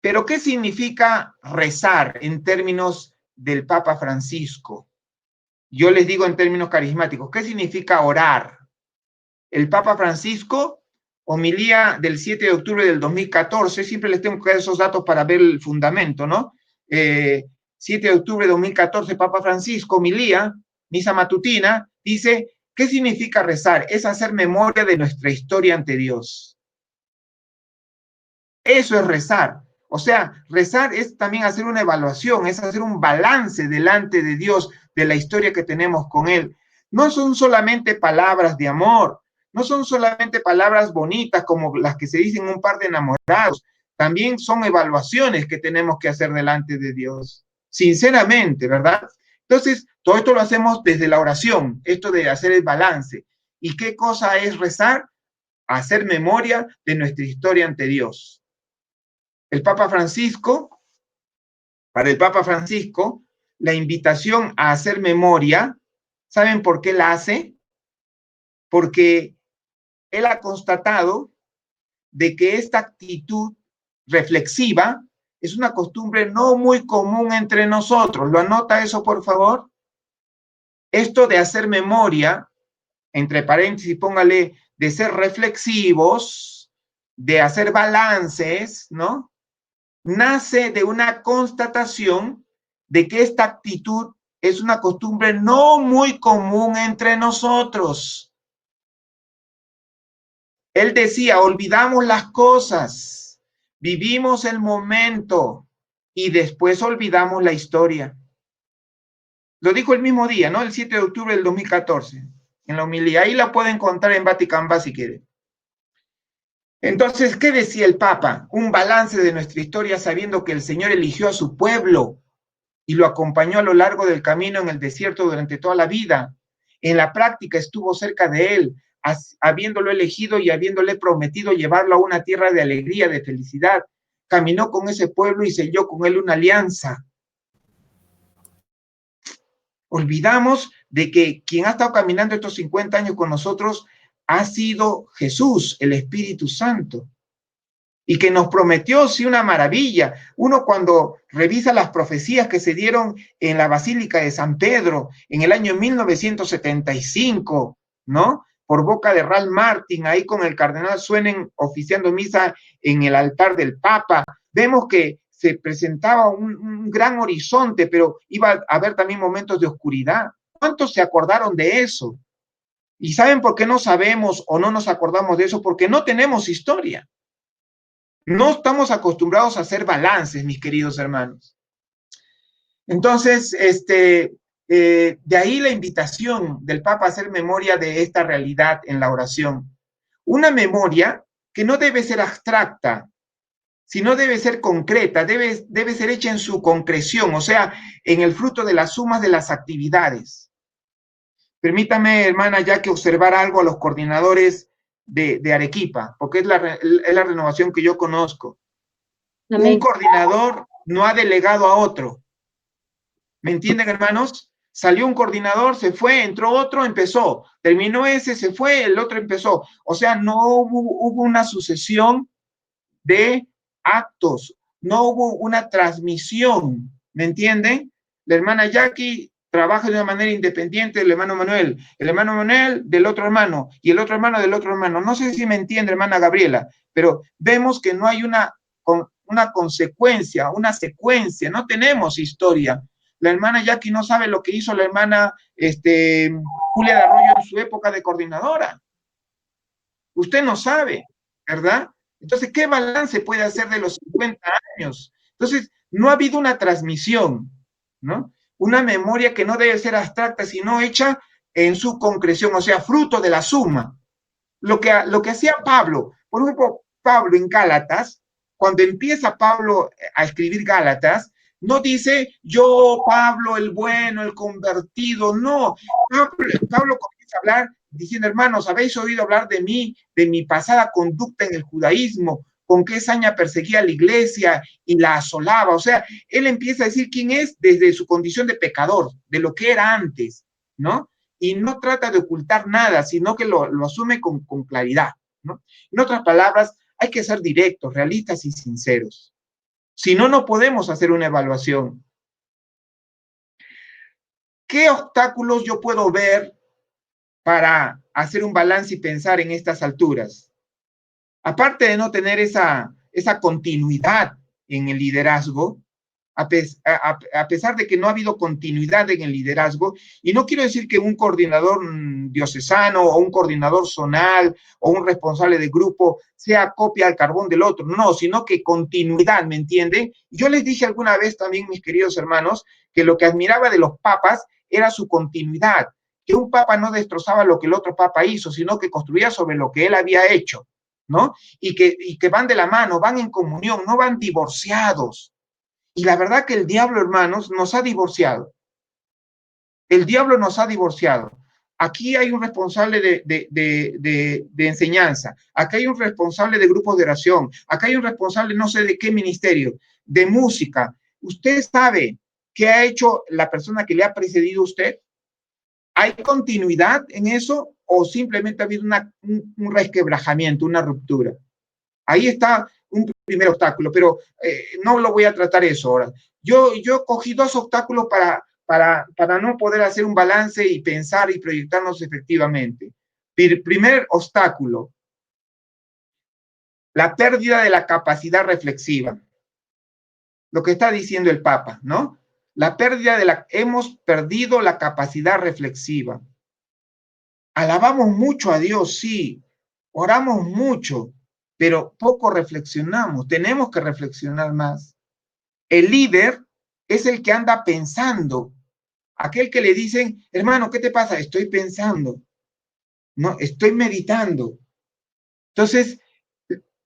B: Pero ¿qué significa rezar en términos del Papa Francisco? Yo les digo en términos carismáticos, ¿qué significa orar? El Papa Francisco, homilía del 7 de octubre del 2014, siempre les tengo que dar esos datos para ver el fundamento, ¿no? 7 de octubre de 2014, Papa Francisco, homilía, misa matutina, dice, ¿qué significa rezar? Es hacer memoria de nuestra historia ante Dios. Eso es rezar. O sea, rezar es también hacer una evaluación, es hacer un balance delante de Dios de la historia que tenemos con Él. No son solamente palabras de amor, no son solamente palabras bonitas como las que se dicen un par de enamorados, también son evaluaciones que tenemos que hacer delante de Dios, sinceramente, ¿verdad? Entonces, todo esto lo hacemos desde la oración, esto de hacer el balance. ¿Y qué cosa es rezar? Hacer memoria de nuestra historia ante Dios. El Papa Francisco, para el Papa Francisco, la invitación a hacer memoria, ¿saben por qué la hace? Porque él ha constatado de que esta actitud reflexiva es una costumbre no muy común entre nosotros. ¿Lo anota eso, por favor? Esto de hacer memoria, entre paréntesis, póngale, de ser reflexivos, de hacer balances, ¿no? Nace de una constatación de que esta actitud es una costumbre no muy común entre nosotros. Él decía, olvidamos las cosas, vivimos el momento y después olvidamos la historia. Lo dijo el mismo día, ¿no? El 7 de octubre del 2014, en la homilía. Ahí la pueden encontrar en Vatican Va si quieren. Entonces, ¿qué decía el Papa? Un balance de nuestra historia sabiendo que el Señor eligió a su pueblo y lo acompañó a lo largo del camino en el desierto durante toda la vida. En la práctica estuvo cerca de él, habiéndolo elegido y habiéndole prometido llevarlo a una tierra de alegría, de felicidad. Caminó con ese pueblo y selló con él una alianza. Olvidamos de que quien ha estado caminando estos 50 años con nosotros ha sido Jesús, el Espíritu Santo. y que nos prometió, sí, una maravilla. Uno cuando revisa las profecías que se dieron en la Basílica de San Pedro en el año 1975, ¿no? Por boca de Ralph Martin, ahí con el cardenal Suenen oficiando misa en el altar del Papa, vemos que se presentaba un gran horizonte, pero iba a haber también momentos de oscuridad. ¿Cuántos se acordaron de eso? ¿Y saben por qué no sabemos o no nos acordamos de eso? Porque no tenemos historia. No estamos acostumbrados a hacer balances, mis queridos hermanos. Entonces, de ahí la invitación del Papa a hacer memoria de esta realidad en la oración. Una memoria que no debe ser abstracta, sino debe ser concreta, debe ser hecha en su concreción, o sea, en el fruto de las sumas de las actividades. Permítame, hermana, ya que observar algo a los coordinadores de Arequipa, porque es la renovación que yo conozco.
A: Amén.
B: Un coordinador no ha delegado a otro. ¿Me entienden, hermanos? Salió un coordinador, se fue, entró otro, empezó. Terminó ese, se fue, el otro empezó. O sea, no hubo una sucesión de actos, no hubo una transmisión. ¿Me entienden? La hermana Jackie trabaja de una manera independiente del hermano Manuel, el hermano Manuel del otro hermano y el otro hermano del otro hermano. No sé si me entiende, hermana Gabriela, pero vemos que no hay una consecuencia, una secuencia, no tenemos historia. La hermana Jackie no sabe lo que hizo la hermana Julia de Arroyo en su época de coordinadora. Usted no sabe, ¿verdad? Entonces, ¿qué balance puede hacer de los 50 años? Entonces, no ha habido una transmisión, ¿no? Una memoria que no debe ser abstracta, sino hecha en su concreción, o sea, fruto de la suma. Lo que hacía Pablo, por ejemplo, Pablo en Gálatas, cuando empieza Pablo a escribir Gálatas, no dice yo, Pablo, el bueno, el convertido, no. Pablo comienza a hablar diciendo, hermanos, habéis oído hablar de mí, de mi pasada conducta en el judaísmo, con qué saña perseguía a la iglesia y la asolaba. O sea, él empieza a decir quién es desde su condición de pecador, de lo que era antes, ¿no? Y no trata de ocultar nada, sino que lo asume con claridad, ¿no? En otras palabras, hay que ser directos, realistas y sinceros. Si no, no podemos hacer una evaluación. ¿Qué obstáculos yo puedo ver para hacer un balance y pensar en estas alturas? Aparte de no tener esa continuidad en el liderazgo, a pesar de que no ha habido continuidad en el liderazgo, y no quiero decir que un coordinador diocesano o un coordinador zonal o un responsable de grupo sea copia al carbón del otro, no, sino que continuidad, ¿me entienden? Yo les dije alguna vez también, mis queridos hermanos, que lo que admiraba de los papas era su continuidad, que un papa no destrozaba lo que el otro papa hizo, sino que construía sobre lo que él había hecho, ¿no? Y que van de la mano, van en comunión, no van divorciados. Y la verdad que el diablo, hermanos, nos ha divorciado. El diablo nos ha divorciado. Aquí hay un responsable de enseñanza, acá hay un responsable de grupos de oración, acá hay un responsable no sé de qué ministerio, de música. ¿Usted sabe qué ha hecho la persona que le ha precedido a usted? ¿Hay continuidad en eso o simplemente ha habido un resquebrajamiento, una ruptura? Ahí está un primer obstáculo, pero no lo voy a tratar eso ahora. Yo cogí dos obstáculos para no poder hacer un balance y pensar y proyectarnos efectivamente. Primer obstáculo, la pérdida de la capacidad reflexiva. Lo que está diciendo el Papa, ¿no? La pérdida hemos perdido la capacidad reflexiva. Alabamos mucho a Dios, sí, oramos mucho, pero poco reflexionamos. Tenemos que reflexionar más. El líder es el que anda pensando. Aquel que le dicen, hermano, ¿qué te pasa? Estoy pensando. No, estoy meditando. Entonces,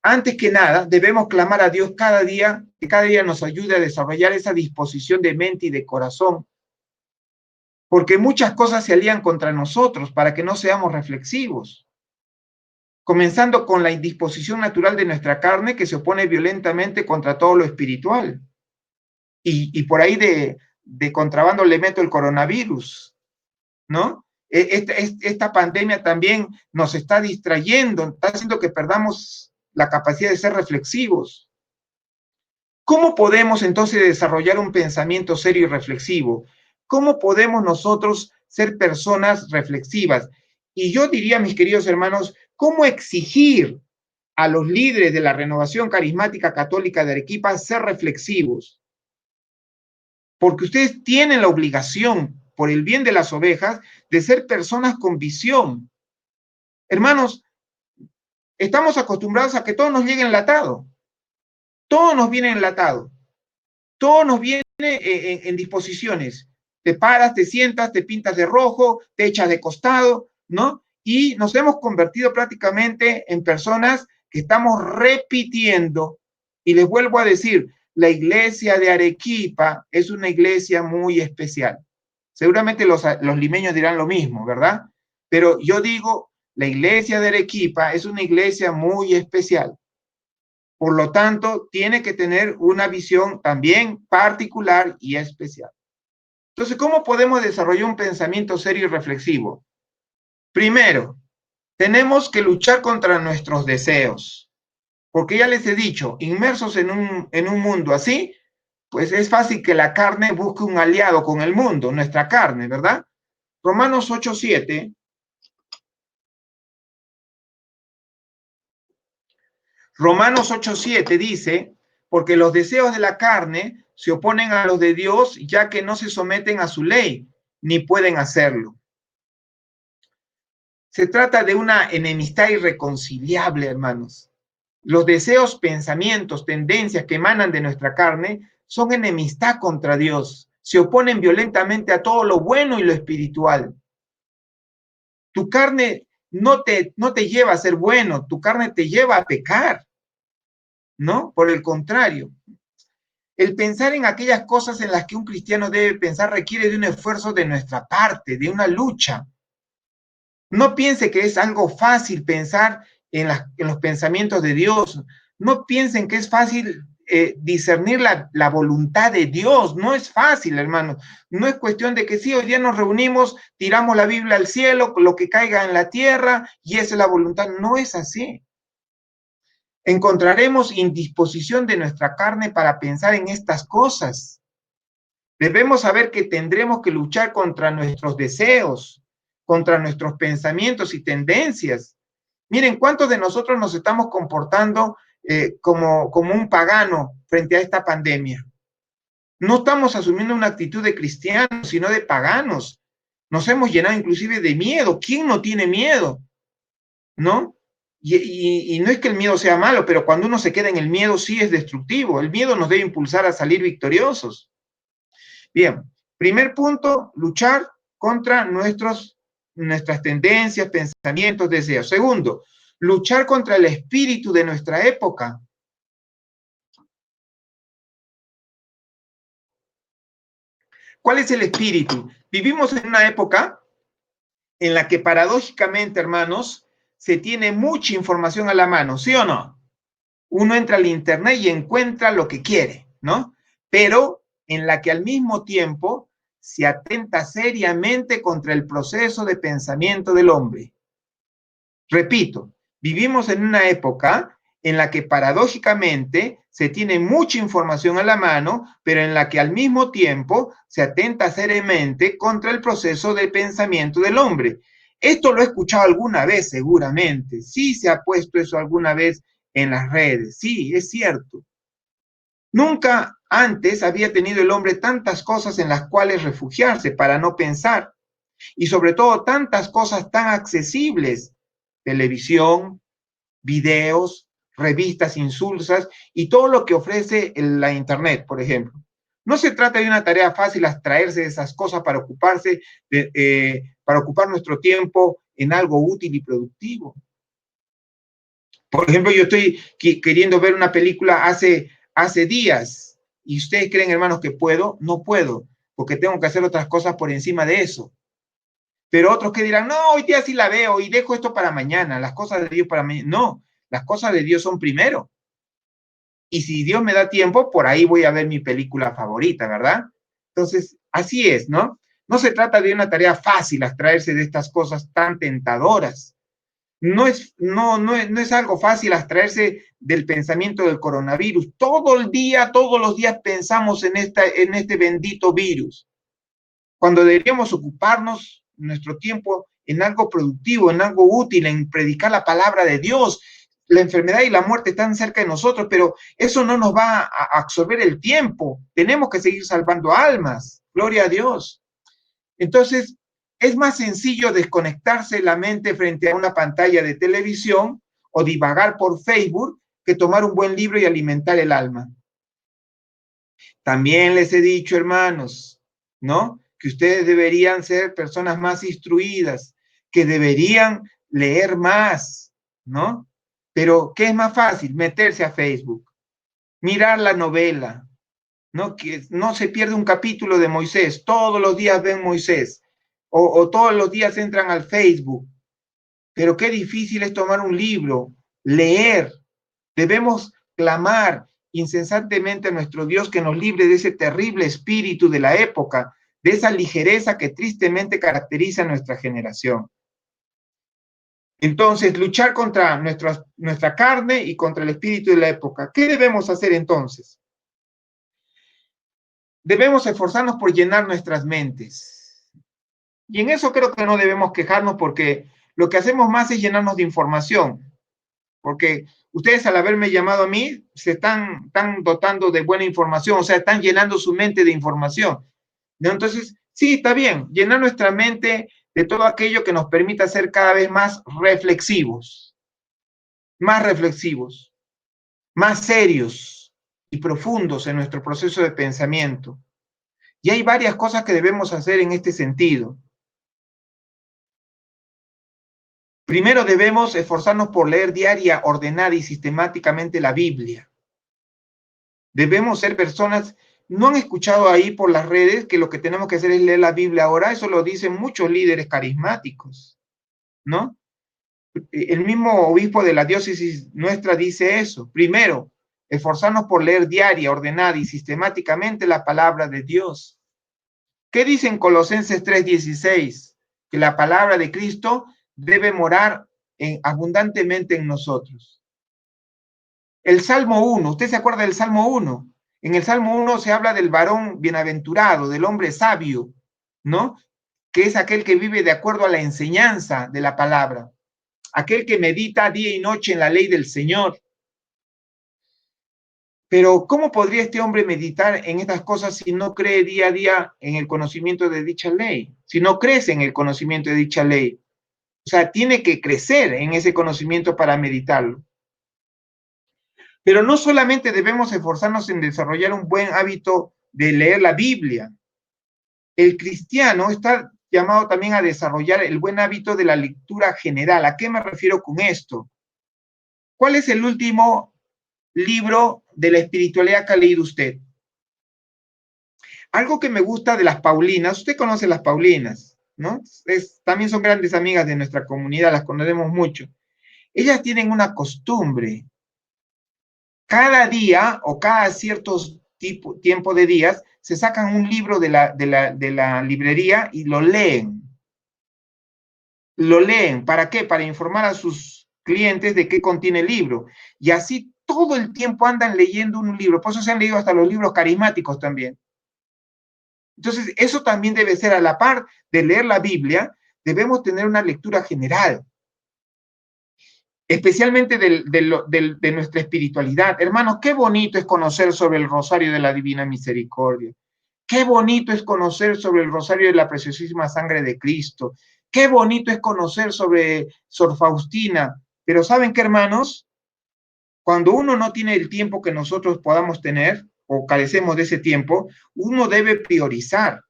B: antes que nada, debemos clamar a Dios cada día, que cada día nos ayude a desarrollar esa disposición de mente y de corazón, porque muchas cosas se alían contra nosotros para que no seamos reflexivos. Comenzando con la indisposición natural de nuestra carne que se opone violentamente contra todo lo espiritual. Y por ahí de contrabando le meto el coronavirus, ¿no? Esta pandemia también nos está distrayendo, está haciendo que perdamos la capacidad de ser reflexivos. ¿Cómo podemos entonces desarrollar un pensamiento serio y reflexivo? ¿Cómo podemos nosotros ser personas reflexivas? Y yo diría, mis queridos hermanos, ¿cómo exigir a los líderes de la Renovación Carismática Católica de Arequipa ser reflexivos? Porque ustedes tienen la obligación, por el bien de las ovejas, de ser personas con visión. Hermanos, estamos acostumbrados a que todo nos llegue enlatado. Todo nos viene enlatado. Todo nos viene en disposiciones. Te paras, te sientas, te pintas de rojo, te echas de costado, ¿no? Y nos hemos convertido prácticamente en personas que estamos repitiendo. Y les vuelvo a decir, la iglesia de Arequipa es una iglesia muy especial. Seguramente los limeños dirán lo mismo, ¿verdad? Pero yo digo, la iglesia de Arequipa es una iglesia muy especial. Por lo tanto, tiene que tener una visión también particular y especial. Entonces, ¿cómo podemos desarrollar un pensamiento serio y reflexivo? Primero, tenemos que luchar contra nuestros deseos, porque ya les he dicho, inmersos en un mundo así, pues es fácil que la carne busque un aliado con el mundo, nuestra carne, ¿verdad? Romanos 8:7. Romanos 8:7 dice, porque los deseos de la carne se oponen a los de Dios, ya que no se someten a su ley, ni pueden hacerlo. Se trata de una enemistad irreconciliable, hermanos. Los deseos, pensamientos, tendencias que emanan de nuestra carne son enemistad contra Dios. Se oponen violentamente a todo lo bueno y lo espiritual. Tu carne no te lleva a ser bueno, tu carne te lleva a pecar, ¿no? Por el contrario. El pensar en aquellas cosas en las que un cristiano debe pensar requiere de un esfuerzo de nuestra parte, de una lucha. No piense que es algo fácil pensar en los pensamientos de Dios. No piensen que es fácil discernir la voluntad de Dios. No es fácil, hermano. No es cuestión de que sí, hoy día nos reunimos, tiramos la Biblia al cielo, lo que caiga en la tierra, y esa es la voluntad. No es así. Encontraremos indisposición de nuestra carne para pensar en estas cosas. Debemos saber que tendremos que luchar contra nuestros deseos, contra nuestros pensamientos y tendencias. Miren, ¿cuántos de nosotros nos estamos comportando como un pagano frente a esta pandemia? No estamos asumiendo una actitud de cristianos, sino de paganos. Nos hemos llenado inclusive de miedo. ¿Quién no tiene miedo? ¿No? Y no es que el miedo sea malo, pero cuando uno se queda en el miedo sí es destructivo. El miedo nos debe impulsar a salir victoriosos. Bien, primer punto, luchar contra nuestras tendencias, pensamientos, deseos. Segundo, luchar contra el espíritu de nuestra época. ¿Cuál es el espíritu? Vivimos en una época en la que paradójicamente, hermanos, se tiene mucha información a la mano, ¿sí o no? Uno entra al internet y encuentra lo que quiere, ¿no? Pero en la que al mismo tiempo se atenta seriamente contra el proceso de pensamiento del hombre. Repito, vivimos en una época en la que paradójicamente se tiene mucha información a la mano, pero en la que al mismo tiempo se atenta seriamente contra el proceso de pensamiento del hombre. Esto lo he escuchado alguna vez, seguramente. Sí se ha puesto eso alguna vez en las redes. Sí, es cierto. Nunca antes había tenido el hombre tantas cosas en las cuales refugiarse para no pensar. Y sobre todo tantas cosas tan accesibles. Televisión, videos, revistas insulsas y todo lo que ofrece la Internet, por ejemplo. No se trata de una tarea fácil abstraerse de esas cosas para para ocupar nuestro tiempo en algo útil y productivo. Por ejemplo, yo estoy queriendo ver una película hace días y ustedes creen, hermanos, que puedo. No puedo, porque tengo que hacer otras cosas por encima de eso. Pero otros que dirán, no, hoy día sí la veo y dejo esto para mañana, las cosas de Dios para mañana. No, las cosas de Dios son primero. Y si Dios me da tiempo, por ahí voy a ver mi película favorita, ¿verdad? Entonces, así es, ¿no? No se trata de una tarea fácil abstraerse de estas cosas tan tentadoras. no es algo fácil abstraerse del pensamiento del coronavirus. Todo el día, todos los días pensamos en este bendito virus, cuando deberíamos ocuparnos nuestro tiempo en algo productivo, en algo útil, en predicar la palabra de Dios. La enfermedad y la muerte están cerca de nosotros, pero eso no nos va a absorber el tiempo. Tenemos que seguir salvando almas. Gloria a Dios. Entonces, es más sencillo desconectarse la mente frente a una pantalla de televisión o divagar por Facebook que tomar un buen libro y alimentar el alma. También les he dicho, hermanos, ¿no? Que ustedes deberían ser personas más instruidas, que deberían leer más, ¿no? Pero, ¿qué es más fácil? Meterse a Facebook, mirar la novela, ¿no? Que no se pierde un capítulo de Moisés, todos los días ven Moisés, o todos los días entran al Facebook. Pero qué difícil es tomar un libro, leer. Debemos clamar incesantemente a nuestro Dios que nos libre de ese terrible espíritu de la época, de esa ligereza que tristemente caracteriza a nuestra generación. Entonces, luchar contra nuestra carne y contra el espíritu de la época. ¿Qué debemos hacer entonces? Debemos esforzarnos por llenar nuestras mentes. Y en eso creo que no debemos quejarnos porque lo que hacemos más es llenarnos de información. Porque ustedes al haberme llamado a mí se están dotando de buena información, o sea, están llenando su mente de información, ¿no? Entonces, sí, está bien, llenar nuestra mente de todo aquello que nos permita ser cada vez más reflexivos, más serios y profundos en nuestro proceso de pensamiento. Y hay varias cosas que debemos hacer en este sentido. Primero debemos esforzarnos por leer diaria, ordenada y sistemáticamente la Biblia. Debemos ser personas, ¿no han escuchado ahí por las redes que lo que tenemos que hacer es leer la Biblia ahora? Eso lo dicen muchos líderes carismáticos, ¿no? El mismo obispo de la diócesis nuestra dice eso. Primero, esforzarnos por leer diaria, ordenada y sistemáticamente la palabra de Dios. ¿Qué dice en Colosenses 3:16? Que la palabra de Cristo debe morar abundantemente en nosotros. El Salmo 1, ¿usted se acuerda del Salmo 1? En el Salmo 1 se habla del varón bienaventurado, del hombre sabio, ¿no? Que es aquel que vive de acuerdo a la enseñanza de la palabra, aquel que medita día y noche en la ley del Señor. Pero ¿cómo podría este hombre meditar en estas cosas si no cree día a día en el conocimiento de dicha ley? Si no crece en el conocimiento de dicha ley. O sea, tiene que crecer en ese conocimiento para meditarlo. Pero no solamente debemos esforzarnos en desarrollar un buen hábito de leer la Biblia. El cristiano está llamado también a desarrollar el buen hábito de la lectura general. ¿A qué me refiero con esto? ¿Cuál es el último libro de la espiritualidad que ha leído usted? Algo que me gusta de las Paulinas, usted conoce las Paulinas, ¿no? También son grandes amigas de nuestra comunidad, las conocemos mucho. Ellas tienen una costumbre. Cada día o cada ciertos tiempo de días se sacan un libro de la librería y lo leen. Lo leen, ¿para qué? Para informar a sus clientes de qué contiene el libro. Y así todo el tiempo andan leyendo un libro. Por eso se han leído hasta los libros carismáticos también. Entonces, eso también debe ser a la par de leer la Biblia, debemos tener una lectura general, especialmente de nuestra espiritualidad. Hermanos, qué bonito es conocer sobre el rosario de la Divina Misericordia. Qué bonito es conocer sobre el rosario de la preciosísima sangre de Cristo. Qué bonito es conocer sobre Sor Faustina. Pero ¿saben qué, hermanos? Cuando uno no tiene el tiempo que nosotros podamos tener, o carecemos de ese tiempo, uno debe priorizar.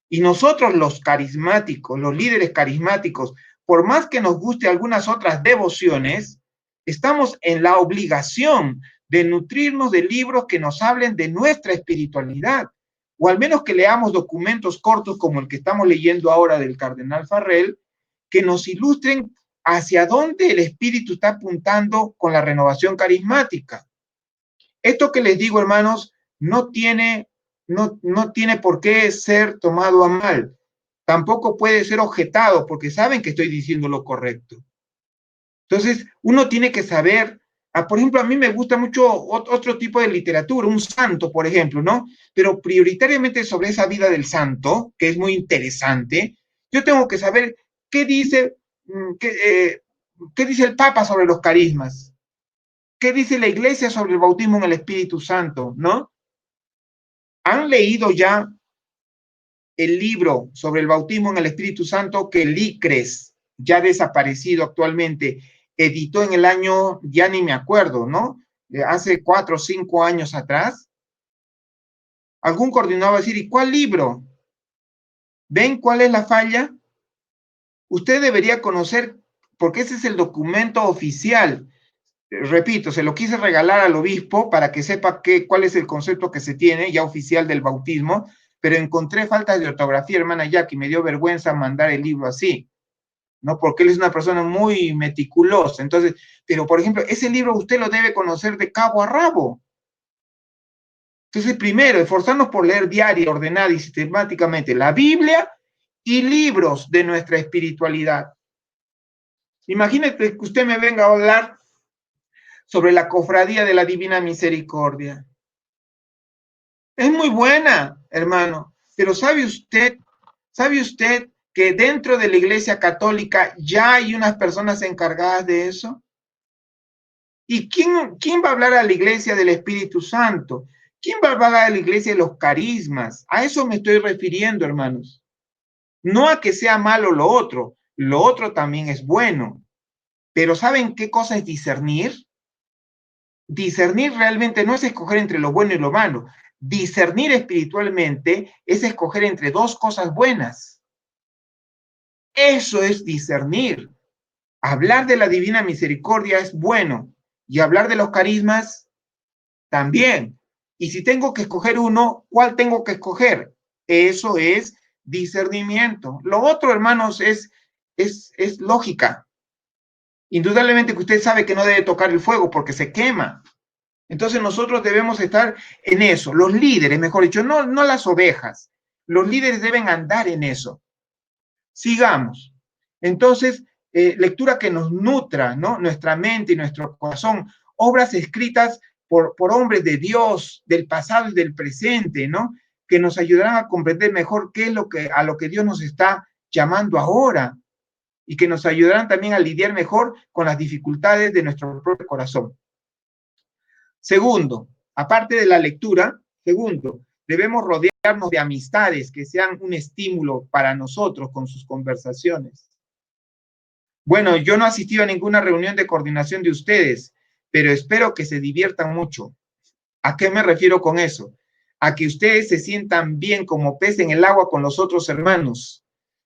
B: Y nosotros los carismáticos, los líderes carismáticos, por más que nos guste algunas otras devociones, estamos en la obligación de nutrirnos de libros que nos hablen de nuestra espiritualidad, o al menos que leamos documentos cortos como el que estamos leyendo ahora del Cardenal Farrell, que nos ilustren hacia dónde el espíritu está apuntando con la renovación carismática. Esto que les digo, hermanos, no tiene por qué ser tomado a mal. Tampoco puede ser objetado porque saben que estoy diciendo lo correcto. Entonces, uno tiene que saber, por ejemplo, a mí me gusta mucho otro tipo de literatura, un santo, por ejemplo, ¿no? Pero prioritariamente sobre esa vida del santo, que es muy interesante, yo tengo que saber qué dice, qué dice el Papa sobre los carismas, qué dice la Iglesia sobre el bautismo en el Espíritu Santo, ¿no? ¿Han leído ya el libro sobre el bautismo en el Espíritu Santo que el ICRES, ya desaparecido actualmente, editó en el año, ya ni me acuerdo, ¿no? Hace 4 o 5 años atrás? Algún coordinador va a decir, ¿y cuál libro? ¿Ven cuál es la falla? Usted debería conocer, porque ese es el documento oficial. Repito, se lo quise regalar al obispo para que sepa cuál es el concepto que se tiene ya oficial del bautismo, pero encontré faltas de ortografía, hermana Jackie, me dio vergüenza mandar el libro así, ¿no? Porque él es una persona muy meticulosa. Entonces, pero por ejemplo, ese libro usted lo debe conocer de cabo a rabo. Entonces, primero, esforzarnos por leer diaria, ordenada y sistemáticamente la Biblia y libros de nuestra espiritualidad. Imagínate que usted me venga a hablar sobre la cofradía de la Divina Misericordia. Es muy buena, hermano, pero sabe usted que dentro de la Iglesia Católica ya hay unas personas encargadas de eso? ¿Y quién va a hablar a la Iglesia del Espíritu Santo? ¿Quién va a hablar a la Iglesia de los carismas? A eso me estoy refiriendo, hermanos. No a que sea malo lo otro también es bueno. Pero ¿saben qué cosa es discernir? Discernir realmente no es escoger entre lo bueno y lo malo. Discernir espiritualmente es escoger entre dos cosas buenas. Eso es discernir. Hablar de la divina misericordia es bueno y hablar de los carismas también. Y si tengo que escoger uno, ¿cuál tengo que escoger? Eso es discernimiento. Lo otro, hermanos, es lógica. Indudablemente que usted sabe que no debe tocar el fuego porque se quema. Entonces nosotros debemos estar en eso. Los líderes, mejor dicho, no las ovejas. Los líderes deben andar en eso. Sigamos. Entonces, lectura que nos nutra, ¿no? Nuestra mente y nuestro corazón. Obras escritas por hombres de Dios, del pasado y del presente, ¿no? Que nos ayudarán a comprender mejor qué es a lo que Dios nos está llamando ahora y que nos ayudarán también a lidiar mejor con las dificultades de nuestro propio corazón. Segundo, aparte de la lectura, debemos rodearnos de amistades que sean un estímulo para nosotros con sus conversaciones. Bueno, yo no he asistido a ninguna reunión de coordinación de ustedes, pero espero que se diviertan mucho. ¿A qué me refiero con eso? A que ustedes se sientan bien como pez en el agua con los otros hermanos,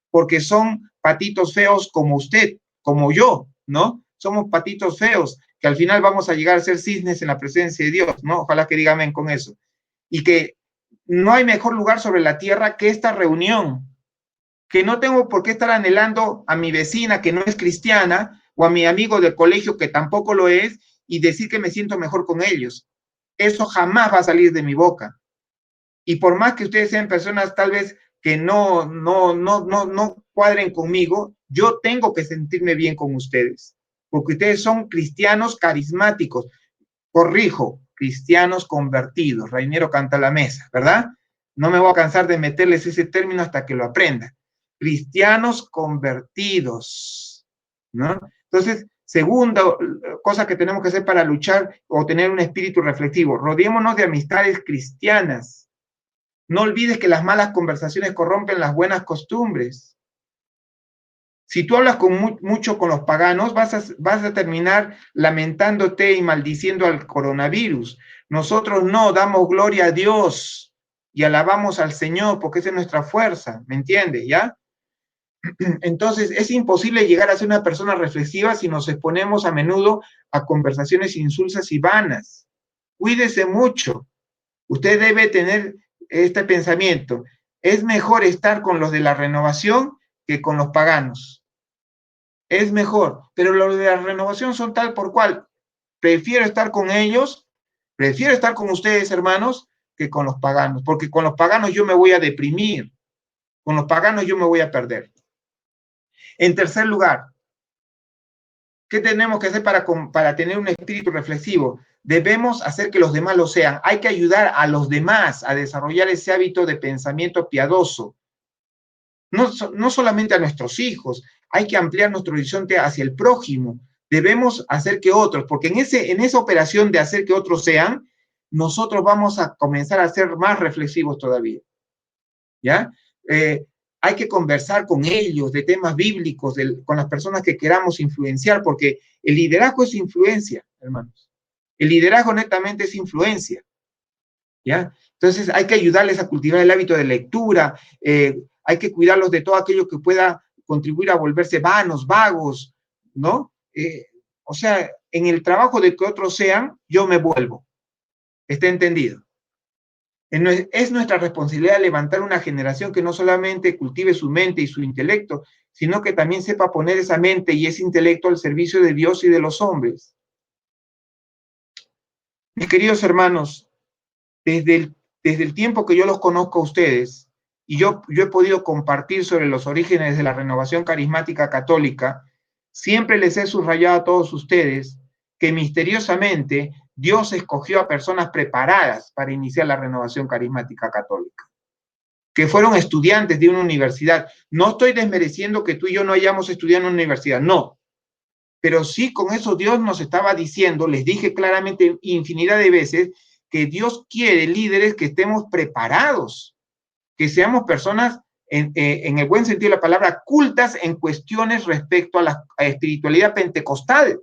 B: porque son patitos feos como usted, como yo, ¿no? Somos patitos feos, que al final vamos a llegar a ser cisnes en la presencia de Dios, ¿no? Ojalá que digan amén con eso. Y que no hay mejor lugar sobre la tierra que esta reunión, que no tengo por qué estar anhelando a mi vecina que no es cristiana o a mi amigo del colegio que tampoco lo es y decir que me siento mejor con ellos. Eso jamás va a salir de mi boca. Y por más que ustedes sean personas tal vez que no cuadren conmigo, yo tengo que sentirme bien con ustedes, porque ustedes son cristianos carismáticos. Corrijo, cristianos convertidos. Rainiero canta la mesa, ¿verdad? No me voy a cansar de meterles ese término hasta que lo aprendan. Cristianos convertidos, ¿no? Entonces, segunda cosa que tenemos que hacer para luchar o tener un espíritu reflexivo, rodeémonos de amistades cristianas. No olvides que las malas conversaciones corrompen las buenas costumbres. Si tú hablas mucho con los paganos, vas a terminar lamentándote y maldiciendo al coronavirus. Nosotros no, damos gloria a Dios y alabamos al Señor porque esa es nuestra fuerza, ¿me entiendes? ¿Ya? Entonces, es imposible llegar a ser una persona reflexiva si nos exponemos a menudo a conversaciones insulsas y vanas. Cuídese mucho. Usted debe tener este pensamiento. Es mejor estar con los de la renovación que con los paganos. Es mejor, pero los de la renovación son tal por cual. Prefiero estar con ellos, prefiero estar con ustedes, hermanos, que con los paganos, porque con los paganos yo me voy a deprimir, con los paganos yo me voy a perder. En tercer lugar, ¿Qué tenemos que hacer para tener un espíritu reflexivo? Debemos hacer que los demás lo sean. Hay que ayudar a los demás a desarrollar ese hábito de pensamiento piadoso. No solamente a nuestros hijos, hay que ampliar nuestro horizonte hacia el prójimo. Debemos hacer que otros, porque en esa operación de hacer que otros sean, nosotros vamos a comenzar a ser más reflexivos todavía. ¿Ya? Hay que conversar con ellos de temas bíblicos, con las personas que queramos influenciar, porque el liderazgo es influencia, hermanos. El liderazgo netamente es influencia. ¿Ya? Entonces hay que ayudarles a cultivar el hábito de lectura, hay que cuidarlos de todo aquello que pueda contribuir a volverse vanos, vagos, ¿no? O sea, en el trabajo de que otros sean, yo me vuelvo. ¿Está entendido? Es nuestra responsabilidad levantar una generación que no solamente cultive su mente y su intelecto, sino que también sepa poner esa mente y ese intelecto al servicio de Dios y de los hombres. Mis queridos hermanos, desde el tiempo que yo los conozco a ustedes, y yo he podido compartir sobre los orígenes de la renovación carismática católica, siempre les he subrayado a todos ustedes que misteriosamente Dios escogió a personas preparadas para iniciar la renovación carismática católica, que fueron estudiantes de una universidad. No estoy desmereciendo que tú y yo no hayamos estudiado en una universidad, no. Pero sí, con eso Dios nos estaba diciendo, les dije claramente infinidad de veces, que Dios quiere líderes que estemos preparados, que seamos personas, en el buen sentido de la palabra, cultas en cuestiones respecto a la espiritualidad pentecostal.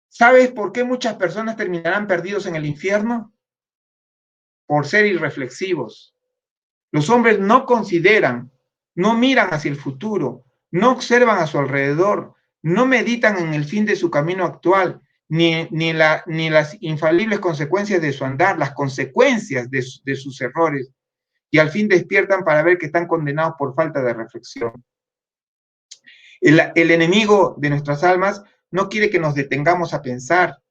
B: ¿Sabes por qué muchas personas terminarán perdidos en el infierno? Por ser irreflexivos. Los hombres no consideran, no miran hacia el futuro, no observan a su alrededor, no meditan en el fin de su camino actual, ni las infalibles consecuencias de su andar, las consecuencias de sus errores, y al fin despiertan para ver que están condenados por falta de reflexión. El enemigo de nuestras almas no quiere que nos detengamos a pensar,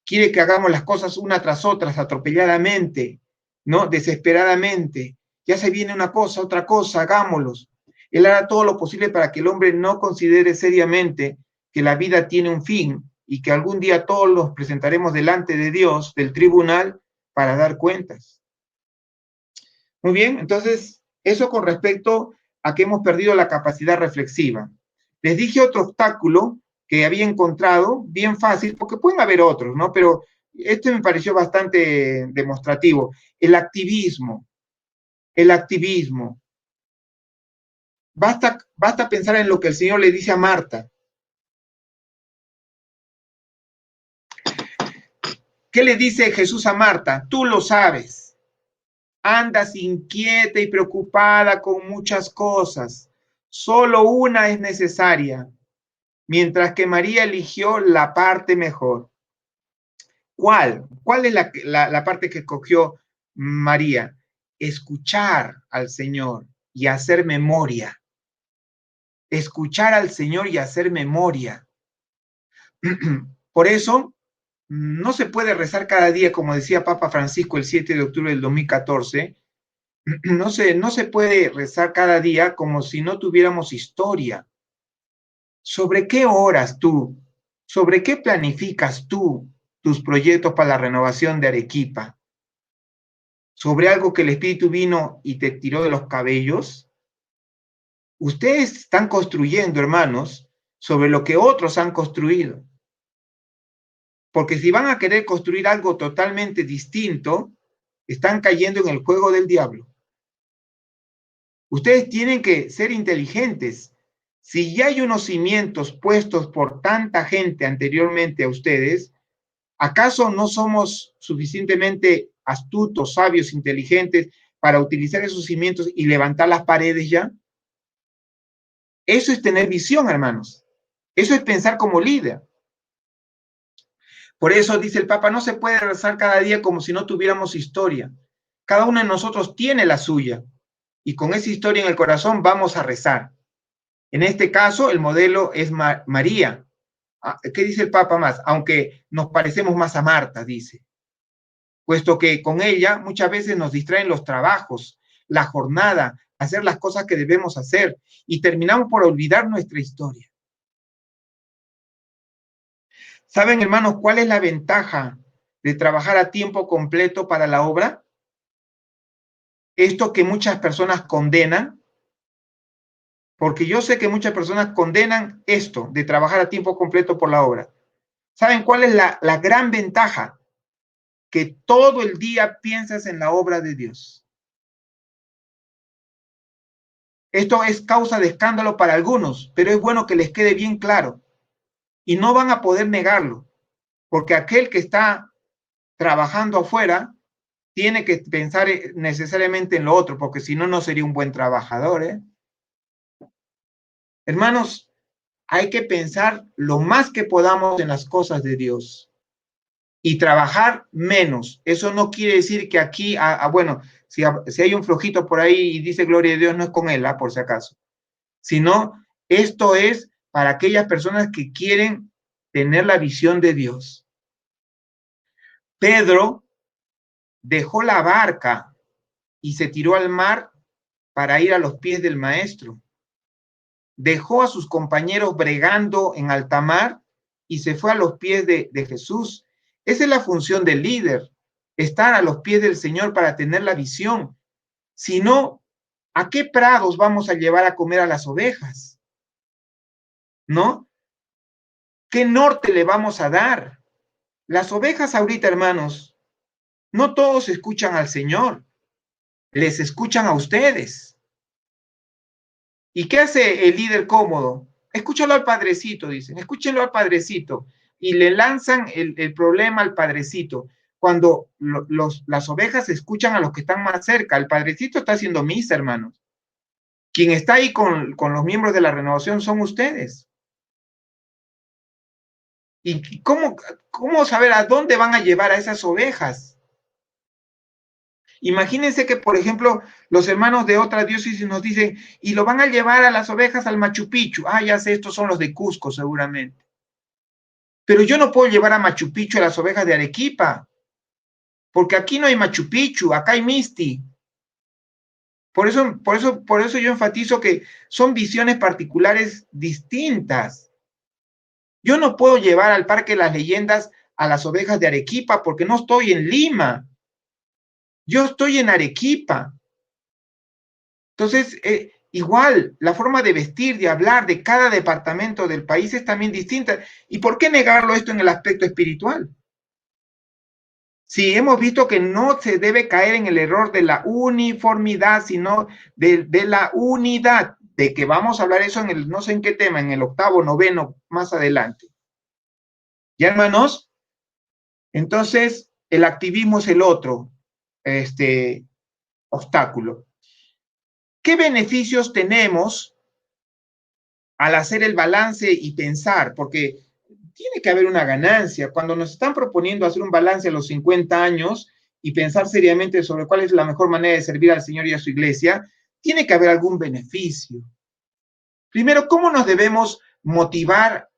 B: quiere que hagamos las cosas una tras otras, atropelladamente, ¿no? Desesperadamente. Ya se viene una cosa, otra cosa, hagámoslos. Él hará todo lo posible para que el hombre no considere seriamente que la vida tiene un fin y que algún día todos los presentaremos delante de Dios, del tribunal, para dar cuentas. Muy bien, entonces, eso con respecto a que hemos perdido la capacidad reflexiva. Les dije otro obstáculo que había encontrado, bien fácil, porque pueden haber otros, ¿no? Pero este me pareció bastante demostrativo. El activismo. El activismo. Basta pensar en lo que el Señor le dice a Marta. ¿Qué le dice Jesús a Marta? Tú lo sabes. Andas inquieta y preocupada con muchas cosas. Solo una es necesaria, mientras que María eligió la parte mejor. ¿Cuál? ¿Cuál es la parte que escogió María? Escuchar al Señor y hacer memoria. Escuchar al Señor y hacer memoria. Por eso, no se puede rezar cada día, como decía Papa Francisco el 7 de octubre del 2014, no se puede rezar cada día como si no tuviéramos historia. ¿Sobre qué oras tú? ¿Sobre qué planificas tú tus proyectos para la renovación de Arequipa? ¿Sobre algo que el Espíritu vino y te tiró de los cabellos? Ustedes están construyendo, hermanos, sobre lo que otros han construido. Porque si van a querer construir algo totalmente distinto, están cayendo en el juego del diablo. Ustedes tienen que ser inteligentes. Si ya hay unos cimientos puestos por tanta gente anteriormente a ustedes, ¿acaso no somos suficientemente astutos, sabios, inteligentes para utilizar esos cimientos y levantar las paredes ya? Eso es tener visión, hermanos. Eso es pensar como líder. Por eso dice el Papa, no se puede rezar cada día como si no tuviéramos historia. Cada uno de nosotros tiene la suya. Y con esa historia en el corazón vamos a rezar. En este caso, el modelo es María. ¿Qué dice el Papa más? Aunque nos parecemos más a Marta, dice. Puesto que con ella muchas veces nos distraen los trabajos, la jornada, hacer las cosas que debemos hacer y terminamos por olvidar nuestra historia. ¿Saben, hermanos, cuál es la ventaja de trabajar a tiempo completo para la obra? Esto que muchas personas condenan, porque yo sé que muchas personas condenan esto de trabajar a tiempo completo por la obra. ¿Saben cuál es la gran ventaja? Que todo el día piensas en la obra de Dios. Esto es causa de escándalo para algunos, pero es bueno que les quede bien claro. Y no van a poder negarlo, porque aquel que está trabajando afuera tiene que pensar necesariamente en lo otro, porque si no, no sería un buen trabajador, ¿eh? Hermanos, hay que pensar lo más que podamos en las cosas de Dios y trabajar menos. Eso no quiere decir que aquí, bueno, si hay un flojito por ahí y dice gloria a Dios, no es con él, por si acaso, sino esto es para aquellas personas que quieren tener la visión de Dios. Pedro dejó la barca y se tiró al mar para ir a los pies del maestro. Dejó a sus compañeros bregando en alta mar y se fue a los pies de Jesús. Esa es la función del líder, estar a los pies del Señor para tener la visión. Si no, ¿a qué prados vamos a llevar a comer a las ovejas? ¿No? ¿Qué norte le vamos a dar? Las ovejas ahorita, hermanos, no todos escuchan al Señor, les escuchan a ustedes. ¿Y qué hace el líder cómodo? Escúchalo al padrecito, dicen, escúchenlo al padrecito. Y le lanzan el problema al padrecito. Cuando las ovejas escuchan a los que están más cerca, el padrecito está haciendo misa, hermanos. Quien está ahí con los miembros de la renovación son ustedes. ¿Y cómo saber a dónde van a llevar a esas ovejas? Imagínense que, por ejemplo, los hermanos de otra diócesis nos dicen, y lo van a llevar a las ovejas al Machu Picchu. Ah, ya sé, estos son los de Cusco, seguramente. Pero yo no puedo llevar a Machu Picchu a las ovejas de Arequipa, porque aquí no hay Machu Picchu, acá hay Misti. Por eso yo enfatizo que son visiones particulares distintas. Yo no puedo llevar al Parque de las Leyendas a las ovejas de Arequipa porque no estoy en Lima. Yo estoy en Arequipa. Entonces, igual, la forma de vestir, de hablar de cada departamento del país es también distinta. ¿Y por qué negarlo esto en el aspecto espiritual? Si hemos visto que no se debe caer en el error de la uniformidad, sino de la unidad, de que vamos a hablar eso en el, no sé en qué tema, en el 8º, 9º, más adelante. ¿Ya, hermanos? Entonces, el activismo es el otro obstáculo. ¿Qué beneficios tenemos al hacer el balance y pensar? Porque tiene que haber una ganancia. Cuando nos están proponiendo hacer un balance a los 50 años y pensar seriamente sobre cuál es la mejor manera de servir al Señor y a su iglesia, tiene que haber algún beneficio. Primero, ¿cómo nos debemos motivar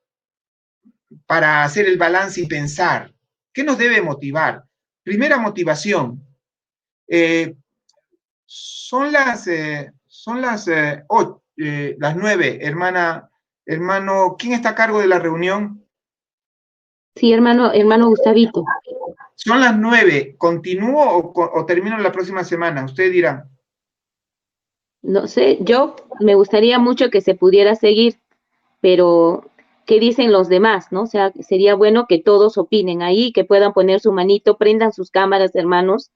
B: para hacer el balance y pensar? ¿Qué nos debe motivar? Primera motivación. Son las 9, hermano, ¿quién está a cargo de la reunión?
A: Sí, hermano Gustavito.
B: Son las 9. ¿Continúo o termino la próxima semana? Usted dirá.
A: No sé, yo me gustaría mucho que se pudiera seguir, pero ¿qué dicen los demás, no? O sea, sería bueno que todos opinen ahí, que puedan poner su manito, prendan sus cámaras, hermanos,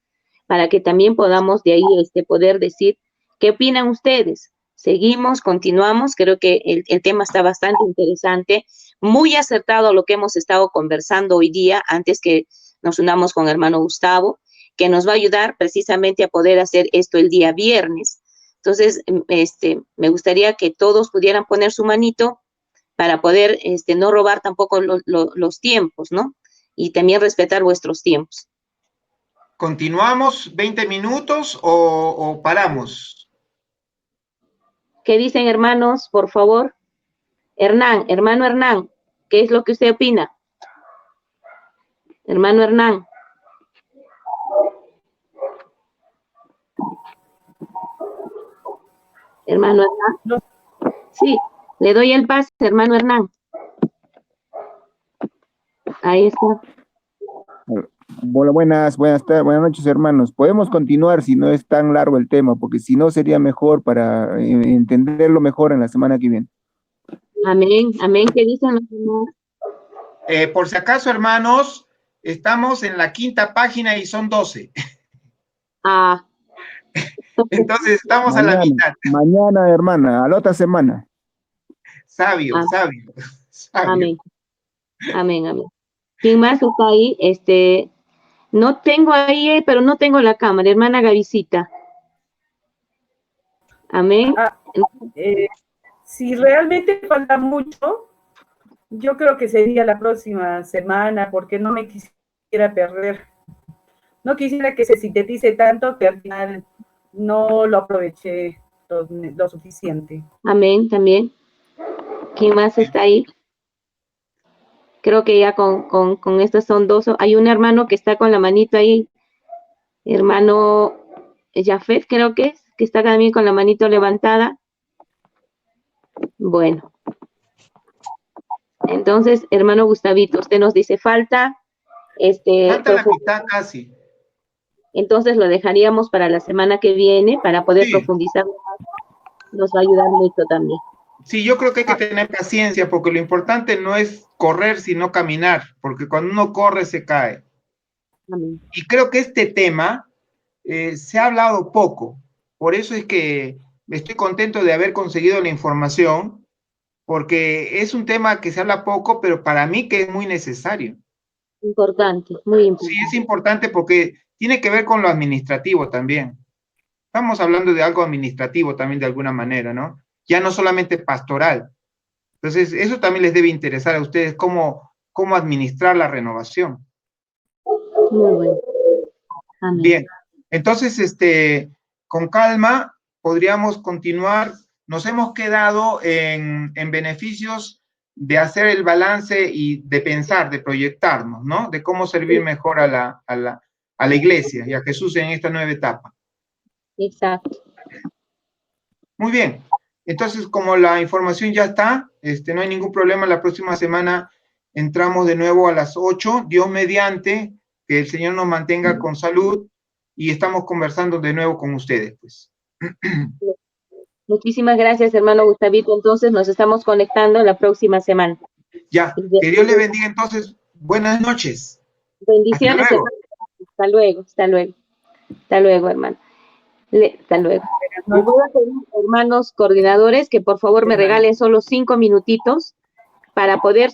A: para que también podamos de ahí poder decir qué opinan ustedes. Seguimos, continuamos, creo que el tema está bastante interesante, muy acertado a lo que hemos estado conversando hoy día, antes que nos unamos con el hermano Gustavo, que nos va a ayudar precisamente a poder hacer esto el día viernes. Entonces, me gustaría que todos pudieran poner su manito para poder no robar tampoco los tiempos, ¿no? Y también respetar vuestros tiempos.
B: ¿Continuamos 20 minutos o paramos?
A: ¿Qué dicen, hermanos? Por favor. Hermano Hernán, ¿qué es lo que usted opina? Hermano Hernán. Hermano Hernán. Sí, le doy el pase, hermano Hernán. Ahí está.
C: Hola, buenas tardes, buenas noches, hermanos. Podemos continuar si no es tan largo el tema, porque si no sería mejor para entenderlo mejor en la semana que viene.
A: Amén, amén. ¿Qué dicen los demás?
B: Por si acaso, hermanos, estamos en la 5ª página y son 12.
A: Ah,
B: Entonces estamos a la mitad.
C: Mañana, hermana, a la otra semana.
B: Sabio, sabio.
A: amén, amén, amén. ¿Quién más está ahí? No tengo ahí, pero no tengo la cámara, hermana Gavisita. Amén.
D: Si realmente falta mucho, yo creo que sería la próxima semana, porque no me quisiera perder. No quisiera que se sintetice tanto que al final no lo aproveché lo suficiente.
A: Amén, también. ¿Quién más está ahí? Creo que ya con estos son dos. Hay un hermano que está con la manito ahí, hermano Jafet, creo que es, que está también con la manito levantada. Bueno. Entonces, hermano Gustavito, usted nos dice falta.
B: Falta la mitad casi.
A: Entonces lo dejaríamos para la semana que viene para poder profundizar. Nos va a ayudar mucho también.
B: Sí, yo creo que hay que tener paciencia porque lo importante no es correr, sino caminar, porque cuando uno corre se cae.
A: Amén.
B: Y creo que este tema se ha hablado poco. Por eso es que estoy contento de haber conseguido la información, porque es un tema que se habla poco, pero para mí que es muy necesario.
A: Importante, muy importante.
B: Sí, es importante porque tiene que ver con lo administrativo también. Estamos hablando de algo administrativo también de alguna manera, ¿no? Ya no solamente pastoral. Entonces, eso también les debe interesar a ustedes, cómo administrar la renovación.
A: Muy bueno. Amén.
B: Bien, entonces, con calma podríamos continuar. Nos hemos quedado en beneficios de hacer el balance y de pensar, de proyectarnos, ¿no? De cómo servir mejor a la iglesia y a Jesús en esta nueva etapa.
A: Exacto.
B: Muy bien. Entonces, como la información ya está, no hay ningún problema. La próxima semana entramos de nuevo a las 8. Dios mediante, que el Señor nos mantenga con salud y estamos conversando de nuevo con ustedes, pues.
A: Muchísimas gracias, hermano Gustavito. Entonces nos estamos conectando la próxima semana.
B: Ya, que Dios le bendiga entonces. Buenas noches.
A: Bendiciones,
B: Hasta luego.
A: hermano. Hasta luego, hasta luego. Hasta luego, hermano. Hasta luego. Les voy a pedir, hermanos coordinadores, que por favor me regalen solo 5 minutitos para poder